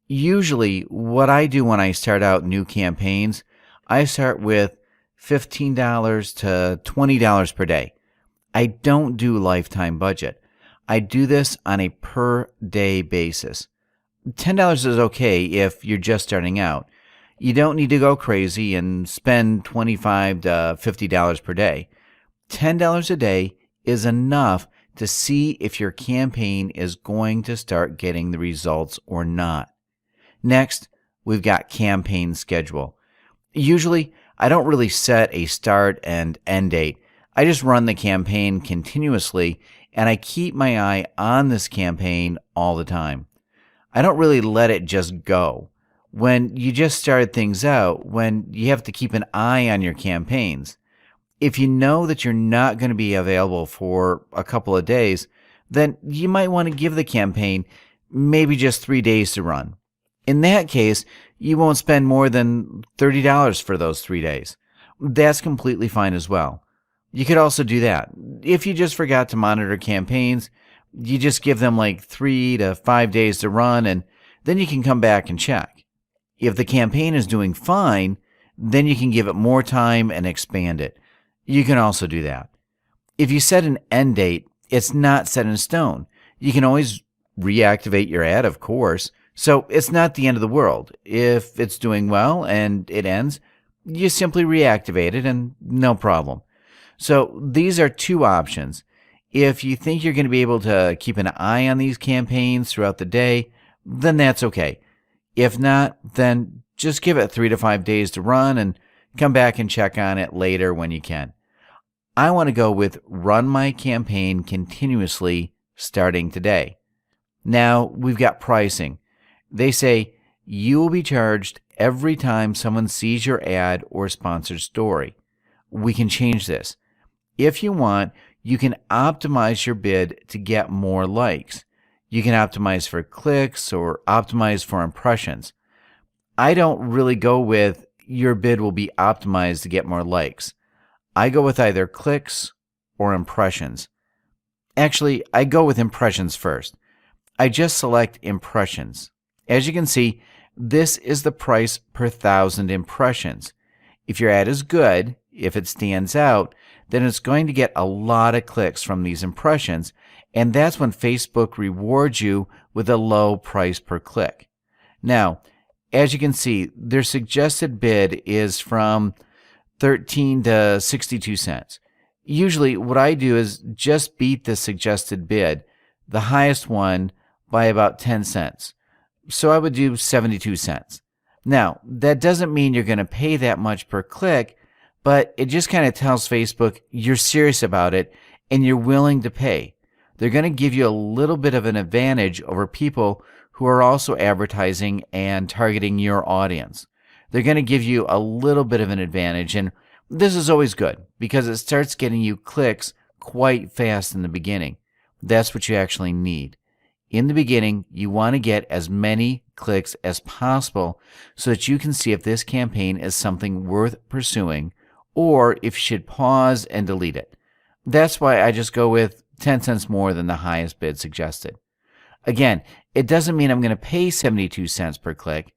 Usually what I do when I start out new campaigns, I start with $15 to $20 per day. I don't do lifetime budget. I do this on a per day basis. $10 is okay if you're just starting out. You don't need to go crazy and spend $25 to $50 per day. $10 a day is enough to see if your campaign is going to start getting the results or not. Next, we've got campaign schedule. Usually, I don't really set a start and end date. I just run the campaign continuously, and I keep my eye on this campaign all the time. I don't really let it just go. When you just started things out, when you have to keep an eye on your campaigns, if you know that you're not going to be available for a couple of days, then you might want to give the campaign maybe just 3 days to run. In that case, you won't spend more than $30 for those 3 days. That's completely fine as well. You could also do that. If you just forgot to monitor campaigns, you just give them like 3 to 5 days to run, and then you can come back and check. If the campaign is doing fine, then you can give it more time and expand it. You can also do that. If you set an end date, it's not set in stone. You can always reactivate your ad, of course, so it's not the end of the world. If it's doing well and it ends, you simply reactivate it and no problem. So these are 2 options. If you think you're going to be able to keep an eye on these campaigns throughout the day, then that's okay. If not, then just give it 3 to 5 days to run and come back and check on it later when you can. I want to go with run my campaign continuously starting today. Now we've got pricing. They say you will be charged every time someone sees your ad or sponsored story. We can change this. If you want, you can optimize your bid to get more likes. You can optimize for clicks or optimize for impressions. I don't really go with your bid will be optimized to get more likes. I go with either clicks or impressions. Actually, I go with impressions first. I just select impressions. As you can see, this is the price per 1,000 impressions. If your ad is good, if it stands out, then it's going to get a lot of clicks from these impressions, and that's when Facebook rewards you with a low price per click. Now, as you can see, their suggested bid is from 13 to 62 cents. Usually what I do is just beat the suggested bid, the highest one, by about 10 cents. So I would do 72 cents. Now, that doesn't mean you're going to pay that much per click, but it just kind of tells Facebook you're serious about it and you're willing to pay. They're going to give you a little bit of an advantage over people who are also advertising and targeting your audience. They're going to give you a little bit of an advantage, and this is always good because it starts getting you clicks quite fast in the beginning. That's what you actually need. In the beginning, you want to get as many clicks as possible so that you can see if this campaign is something worth pursuing or if you should pause and delete it. That's why I just go with 10 cents more than the highest bid suggested. Again, it doesn't mean I'm going to pay 72 cents per click.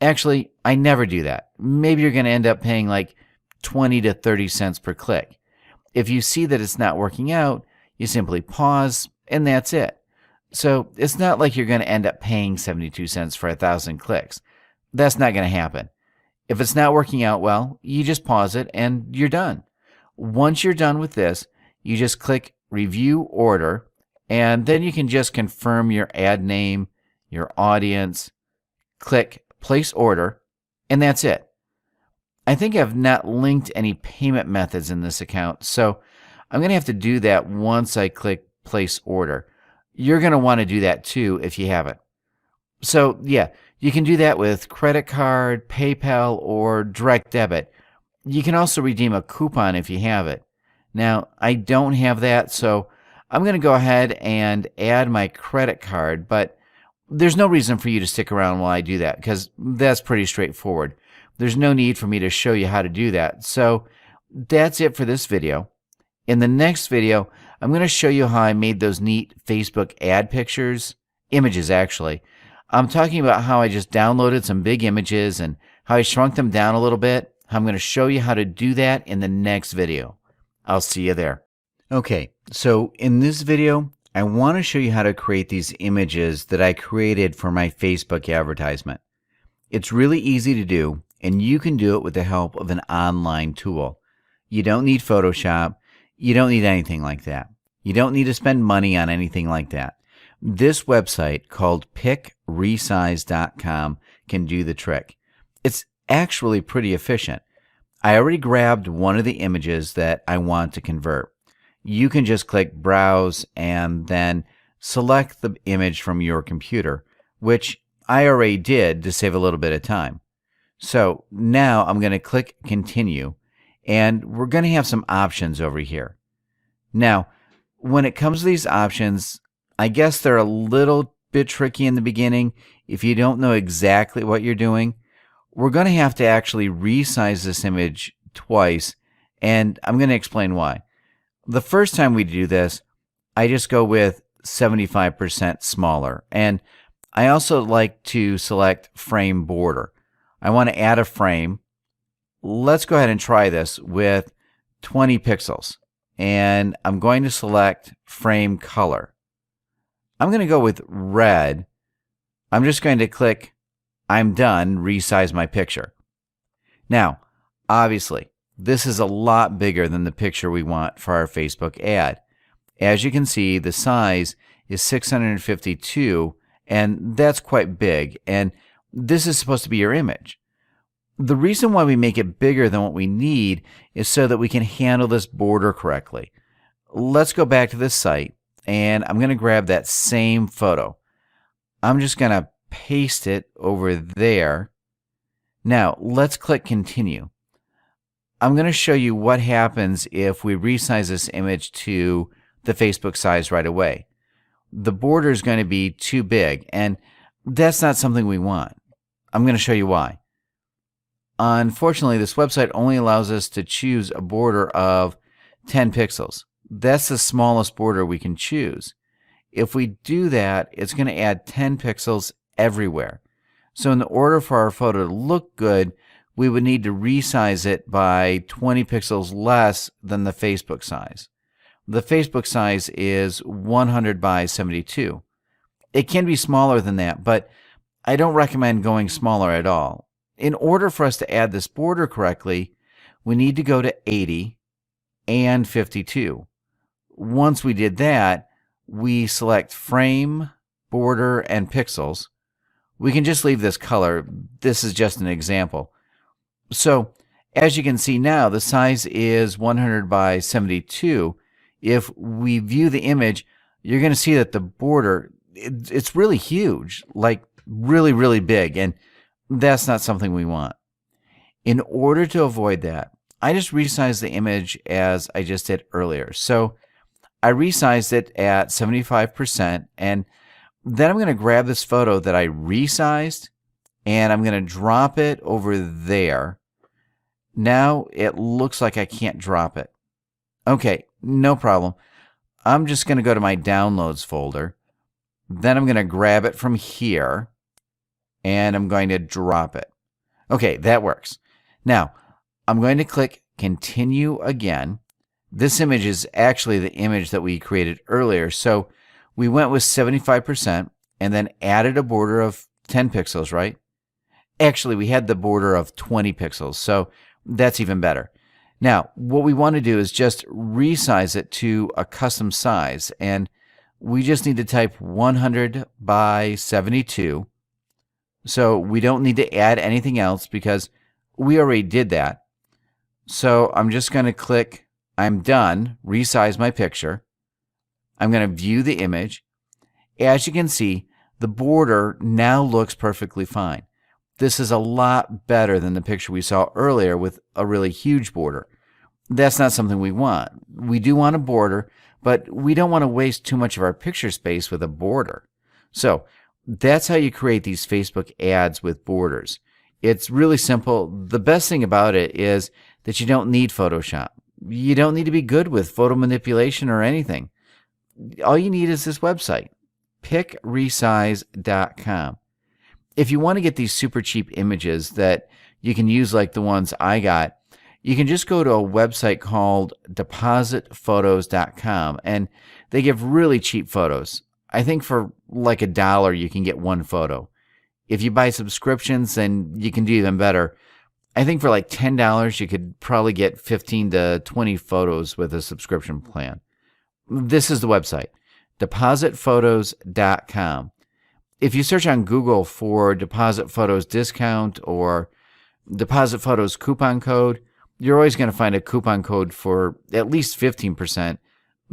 Actually, I never do that. Maybe you're going to end up paying like 20 to 30 cents per click. If you see that it's not working out, you simply pause and that's it. So it's not like you're going to end up paying 72 cents for 1,000 clicks. That's not going to happen. If it's not working out well, you just pause it and you're done. Once you're done with this, you just click Review Order, and then you can just confirm your ad name, your audience, click Place Order, and that's it. I think I've not linked any payment methods in this account, so I'm going to have to do that once I click Place Order. You're going to want to do that too if you haven't. So yeah, you can do that with credit card, PayPal, or direct debit. You can also redeem a coupon if you have it. Now, I don't have that, so I'm going to go ahead and add my credit card, but there's no reason for you to stick around while I do that because that's pretty straightforward. There's no need for me to show you how to do that. So that's it for this video. In the next video, I'm going to show you how I made those neat Facebook ad pictures, images actually. I'm talking about how I just downloaded some big images and how I shrunk them down a little bit. I'm going to show you how to do that in the next video. I'll see you there. Okay, so in this video, I want to show you how to create these images that I created for my Facebook advertisement. It's really easy to do, and you can do it with the help of an online tool. You don't need Photoshop. You don't need anything like that. You don't need to spend money on anything like that. This website called pickresize.com can do the trick. It's actually pretty efficient. I already grabbed one of the images that I want to convert. You can just click Browse and then select the image from your computer, which I already did to save a little bit of time. So now I'm going to click Continue, and we're going to have some options over here. Now, when it comes to these options, I guess they're a little bit tricky in the beginning if you don't know exactly what you're doing. We're going to have to actually resize this image twice, and I'm going to explain why. The first time we do this, I just go with 75% smaller, and I also like to select frame border. I want to add a frame. Let's go ahead and try this with 20 pixels, and I'm going to select frame color. I'm going to go with red. I'm just going to click I'm done, resize my picture. Now, obviously, this is a lot bigger than the picture we want for our Facebook ad. As you can see, the size is 652, and that's quite big, and this is supposed to be your image. The reason why we make it bigger than what we need is so that we can handle this border correctly. Let's go back to this site, and I'm going to grab that same photo. I'm just going to paste it over there. Now, let's click Continue. I'm going to show you what happens if we resize this image to the Facebook size right away. The border is going to be too big, and that's not something we want. I'm going to show you why. Unfortunately, this website only allows us to choose a border of 10 pixels. That's the smallest border we can choose. If we do that, it's going to add 10 pixels everywhere. So in order for our photo to look good, we would need to resize it by 20 pixels less than the Facebook size. The Facebook size is 100 by 72. It can be smaller than that, but I don't recommend going smaller at all. In order for us to add this border correctly, we need to go to 80 and 52. Once we did that, we select frame, border, and pixels. We can just leave this color. This is just an example. So as you can see now, the size is 100 by 72. If we view the image, you're going to see that the border, it's really huge, like really, really big, and that's not something we want. In order to avoid that, I just resized the image as I just did earlier. So I resized it at 75%, and then I'm going to grab this photo that I resized, and I'm going to drop it over there. Now it looks like I can't drop it. Okay, no problem. I'm just going to go to my downloads folder. Then I'm going to grab it from here, and I'm going to drop it. Okay, that works. Now, I'm going to click Continue again. This image is actually the image that we created earlier. So we went with 75% and then added a border of 10 pixels, right? Actually, we had the border of 20 pixels, so that's even better. Now, what we want to do is just resize it to a custom size, and we just need to type 100 by 72. So we don't need to add anything else because we already did that. So I'm just going to click I'm done, resize my picture. I'm going to view the image. As you can see, the border now looks perfectly fine. This is a lot better than the picture we saw earlier with a really huge border. That's not something we want. We do want a border, but we don't want to waste too much of our picture space with a border. So that's how you create these Facebook ads with borders. It's really simple. The best thing about it is that you don't need Photoshop. You don't need to be good with photo manipulation or anything. All you need is this website, picresize.com. If you want to get these super cheap images that you can use like the ones I got, you can just go to a website called depositphotos.com, and they give really cheap photos. I think for like $1 you can get one photo. If you buy subscriptions, then you can do even better. I think for like $10 you could probably get 15 to 20 photos with a subscription plan. This is the website, depositphotos.com. If you search on Google for Deposit Photos discount or Deposit Photos coupon code, you're always going to find a coupon code for at least 15%,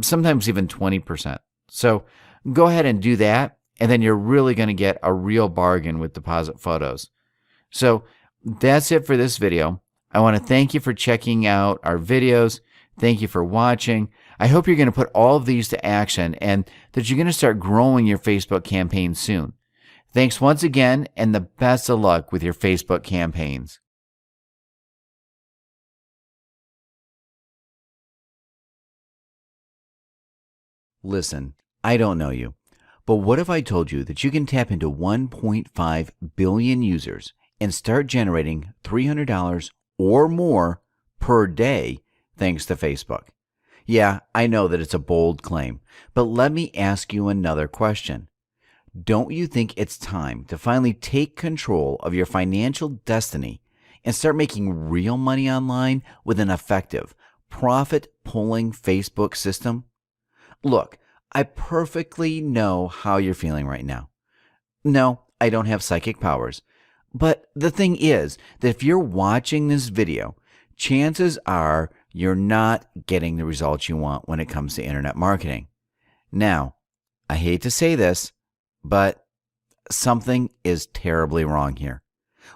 sometimes even 20%. So go ahead and do that, and then you're really going to get a real bargain with Deposit Photos. So that's it for this video. I want to thank you for checking out our videos. Thank you for watching. I hope you're going to put all of these to action and that you're going to start growing your Facebook campaign soon. Thanks once again, and the best of luck with your Facebook campaigns. Listen, I don't know you, but what if I told you that you can tap into 1.5 billion users and start generating $300 or more per day thanks to Facebook? Yeah, I know that it's a bold claim, but let me ask you another question. Don't you think it's time to finally take control of your financial destiny and start making real money online with an effective, profit-pulling Facebook system? Look, I perfectly know how you're feeling right now. No, I don't have psychic powers. But the thing is that if you're watching this video, chances are you're not getting the results you want when it comes to internet marketing. Now, I hate to say this, but something is terribly wrong here.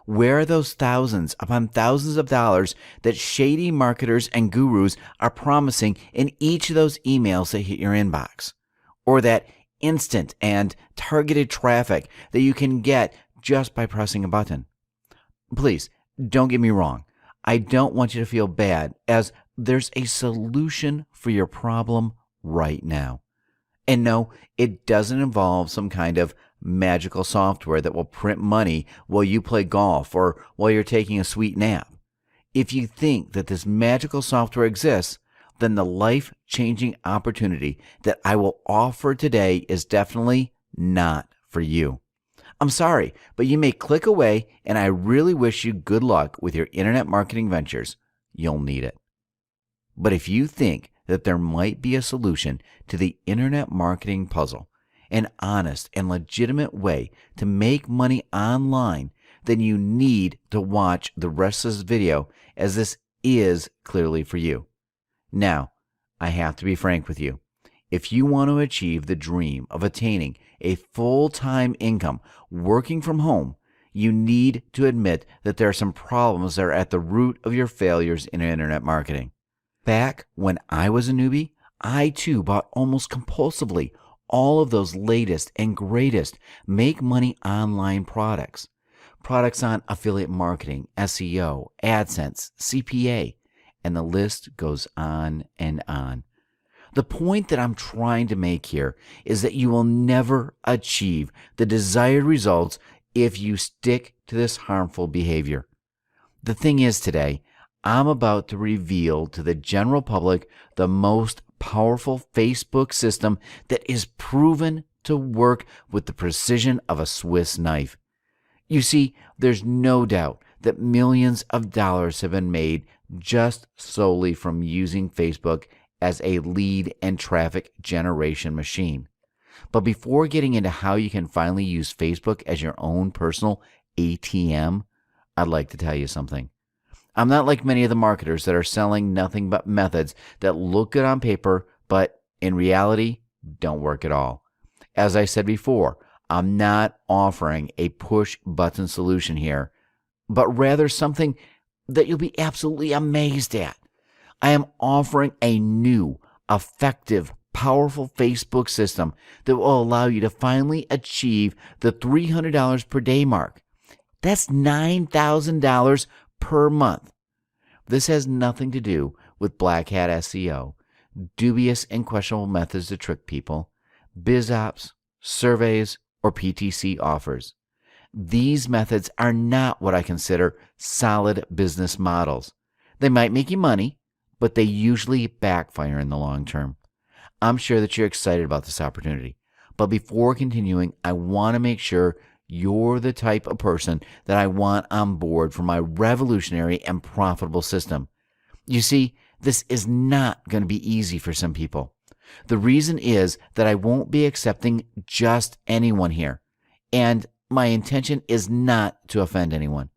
Where are those thousands upon thousands of dollars that shady marketers and gurus are promising in each of those emails that hit your inbox? Or that instant and targeted traffic that you can get just by pressing a button? Please, don't get me wrong. I don't want you to feel bad, as there's a solution for your problem right now. And no, it doesn't involve some kind of magical software that will print money while you play golf or while you're taking a sweet nap. If you think that this magical software exists, then the life-changing opportunity that I will offer today is definitely not for you. I'm sorry, but you may click away, and I really wish you good luck with your internet marketing ventures. You'll need it. But if you think that there might be a solution to the internet marketing puzzle, an honest and legitimate way to make money online, then you need to watch the rest of this video, as this is clearly for you. Now, I have to be frank with you. If you want to achieve the dream of attaining a full-time income working from home, you need to admit that there are some problems that are at the root of your failures in internet marketing. Back when I was a newbie, I too bought almost compulsively all of those latest and greatest make money online products. Products on affiliate marketing, SEO, AdSense, CPA, and the list goes on and on. The point that I'm trying to make here is that you will never achieve the desired results if you stick to this harmful behavior. The thing is, today, I'm about to reveal to the general public the most powerful Facebook system that is proven to work with the precision of a Swiss knife. You see, there's no doubt that millions of dollars have been made just solely from using Facebook as a lead and traffic generation machine. But before getting into how you can finally use Facebook as your own personal ATM, I'd like to tell you something. I'm not like many of the marketers that are selling nothing but methods that look good on paper, but in reality, don't work at all. As I said before, I'm not offering a push-button solution here, but rather something that you'll be absolutely amazed at. I am offering a new, effective, powerful Facebook system that will allow you to finally achieve the $300 per day mark. That's $9,000 per month. This has nothing to do with black hat SEO, dubious and questionable methods to trick people, biz ops, surveys, or PTC offers. These methods are not what I consider solid business models. They might make you money, but they usually backfire in the long term. I'm sure that you're excited about this opportunity, but before continuing, I want to make sure you're the type of person that I want on board for my revolutionary and profitable system. You see, this is not going to be easy for some people. The reason is that I won't be accepting just anyone here, and my intention is not to offend anyone.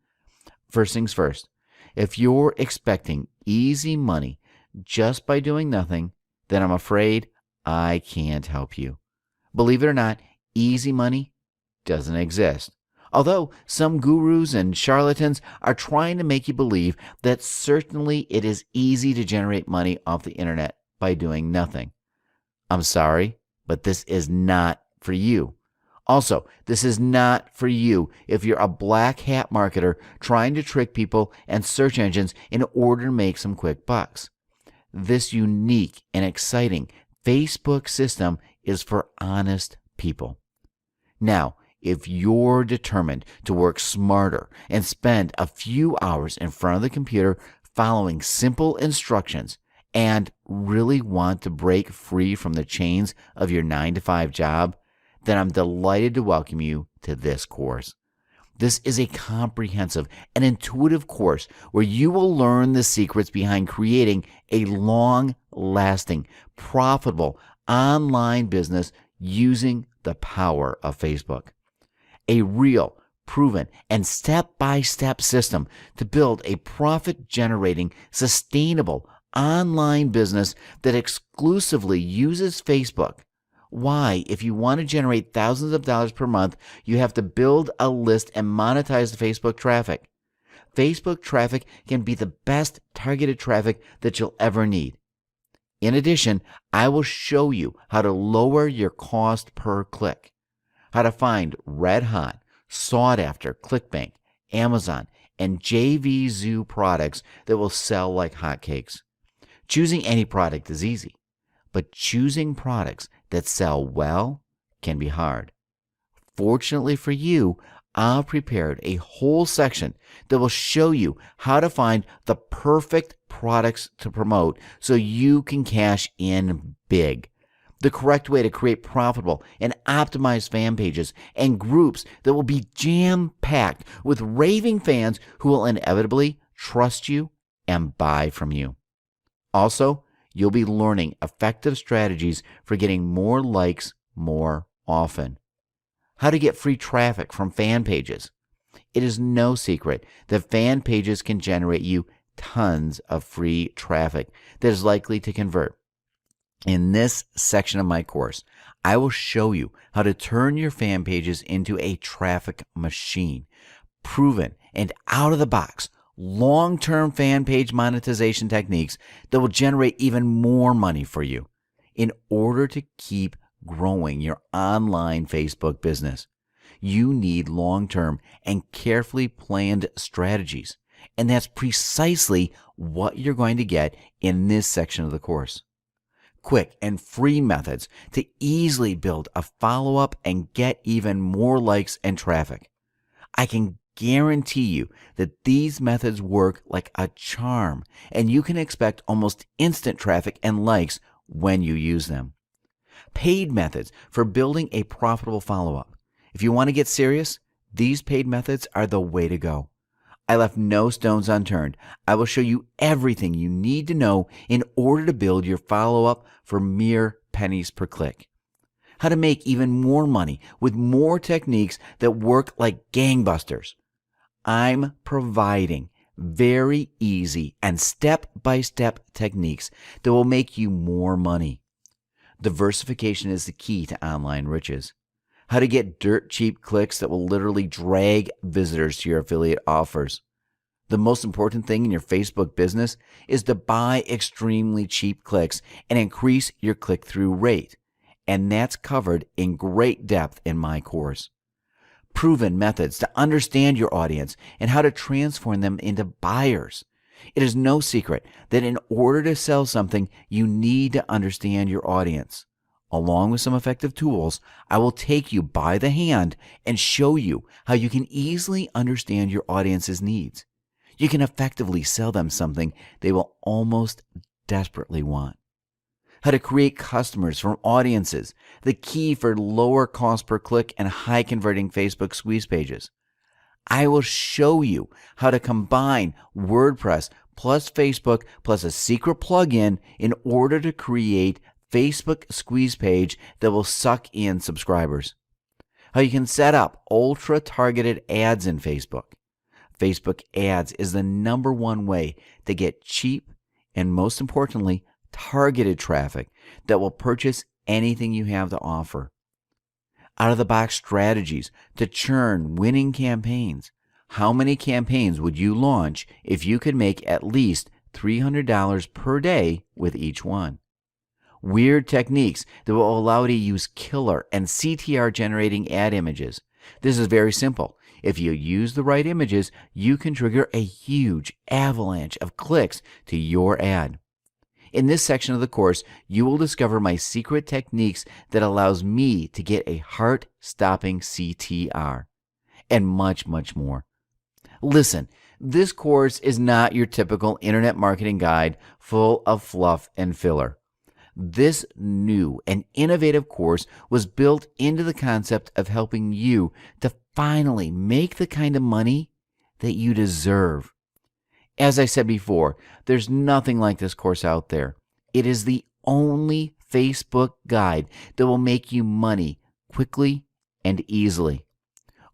First things first, if you're expecting easy money just by doing nothing, then I'm afraid I can't help you. Believe it or not, easy money doesn't exist. Although some gurus and charlatans are trying to make you believe that certainly it is easy to generate money off the internet by doing nothing. I'm sorry, but this is not for you. Also, this is not for you if you're a black hat marketer trying to trick people and search engines in order to make some quick bucks. This unique and exciting Facebook system is for honest people. Now, if you're determined to work smarter and spend a few hours in front of the computer following simple instructions and really want to break free from the chains of your 9-to-5 job, then I'm delighted to welcome you to this course. This is a comprehensive and intuitive course where you will learn the secrets behind creating a long-lasting, profitable online business using the power of Facebook. A real, proven, and step-by-step system to build a profit-generating, sustainable online business that exclusively uses Facebook. Why, if you want to generate thousands of dollars per month, you have to build a list and monetize the Facebook traffic. Facebook traffic can be the best targeted traffic that you'll ever need. In addition, I will show you how to lower your cost per click, how to find red-hot, sought-after ClickBank, Amazon, and JVZoo products that will sell like hotcakes. Choosing any product is easy, but choosing products that sell well can be hard. Fortunately for you, I've prepared a whole section that will show you how to find the perfect products to promote so you can cash in big. The correct way to create profitable and optimized fan pages and groups that will be jam-packed with raving fans who will inevitably trust you and buy from you. Also, you'll be learning effective strategies for getting more likes more often. How to get free traffic from fan pages. It is no secret that fan pages can generate you tons of free traffic that is likely to convert. In this section of my course, I will show you how to turn your fan pages into a traffic machine. Proven and out-of-the-box, long-term fan page monetization techniques that will generate even more money for you in order to keep growing your online Facebook business. You need long-term and carefully planned strategies, and that's precisely what you're going to get in this section of the course. Quick and free methods to easily build a follow-up and get even more likes and traffic. I can guarantee you that these methods work like a charm, and you can expect almost instant traffic and likes when you use them. Paid methods for building a profitable follow-up. If you want to get serious, these paid methods are the way to go. I left no stones unturned. I will show you everything you need to know in order to build your follow-up for mere pennies per click. How to make even more money with more techniques that work like gangbusters. I'm providing very easy and step-by-step techniques that will make you more money. Diversification is the key to online riches. How to get dirt cheap clicks that will literally drag visitors to your affiliate offers. The most important thing in your Facebook business is to buy extremely cheap clicks and increase your click-through rate. And that's covered in great depth in my course. Proven methods to understand your audience and how to transform them into buyers. It is no secret that in order to sell something, you need to understand your audience. Along with some effective tools, I will take you by the hand and show you how you can easily understand your audience's needs. You can effectively sell them something they will almost desperately want. How to create customers from audiences, the key for lower cost per click and high converting Facebook squeeze pages. I will show you how to combine WordPress plus Facebook plus a secret plugin in order to create Facebook squeeze page that will suck in subscribers. How you can set up ultra targeted ads in Facebook. Facebook ads is the #1 way to get cheap and, most importantly, targeted traffic that will purchase anything you have to offer. Out-of-the-box strategies to churn winning campaigns. How many campaigns would you launch if you could make at least $300 per day with each one? Weird techniques that will allow you to use killer and CTR generating ad images. This is very simple. If you use the right images, you can trigger a huge avalanche of clicks to your ad. In this section of the course, you will discover my secret techniques that allows me to get a heart-stopping CTR, and much, much more. Listen, this course is not your typical internet marketing guide full of fluff and filler. This new and innovative course was built into the concept of helping you to finally make the kind of money that you deserve. As I said before, there's nothing like this course out there. It is the only Facebook guide that will make you money quickly and easily.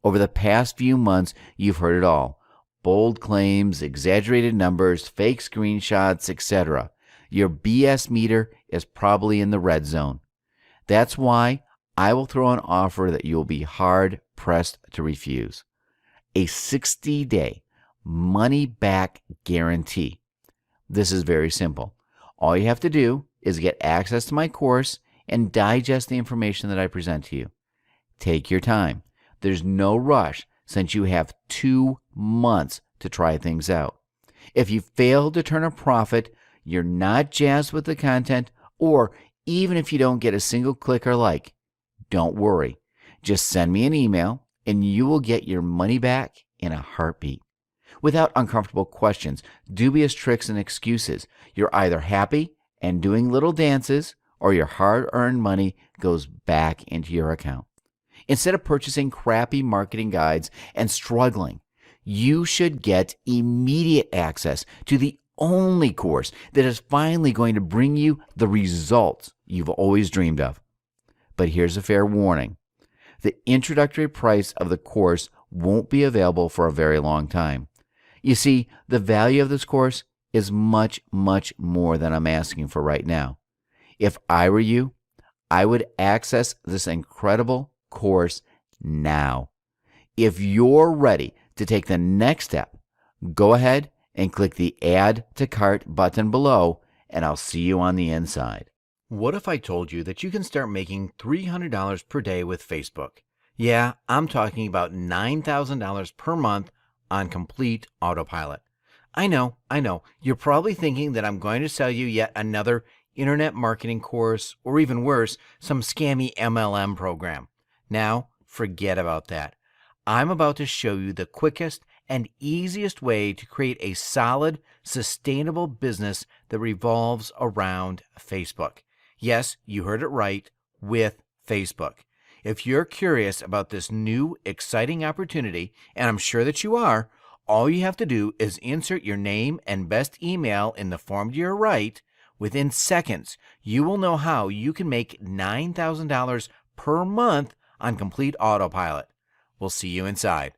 Over the past few months, you've heard it all. Bold claims, exaggerated numbers, fake screenshots, etc. Your BS meter is probably in the red zone. That's why I will throw an offer that you'll be hard-pressed to refuse. A 60-day money-back guarantee. This is very simple. All you have to do is get access to my course and digest the information that I present to you. Take your time. There's no rush since you have 2 months to try things out. If you fail to turn a profit, you're not jazzed with the content, or even if you don't get a single click or like, don't worry. Just send me an email and you will get your money back in a heartbeat. Without uncomfortable questions, dubious tricks, and excuses, you're either happy and doing little dances or your hard-earned money goes back into your account. Instead of purchasing crappy marketing guides and struggling, you should get immediate access to the only course that is finally going to bring you the results you've always dreamed of. But here's a fair warning. The introductory price of the course won't be available for a very long time. You see, the value of this course is much, much more than I'm asking for right now. If I were you, I would access this incredible course now. If you're ready to take the next step, go ahead and click the Add to Cart button below, and I'll see you on the inside. What if I told you that you can start making $300 per day with Facebook? Yeah, I'm talking about $9,000 per month on complete autopilot. I know. You're probably thinking that I'm going to sell you yet another internet marketing course, or even worse, some scammy MLM program. Now, forget about that. I'm about to show you the quickest and easiest way to create a solid, sustainable business that revolves around Facebook. Yes, you heard it right, with Facebook. If you're curious about this new, exciting opportunity, and I'm sure that you are, all you have to do is insert your name and best email in the form to your right. Within seconds, you will know how you can make $9,000 per month on complete autopilot. We'll see you inside.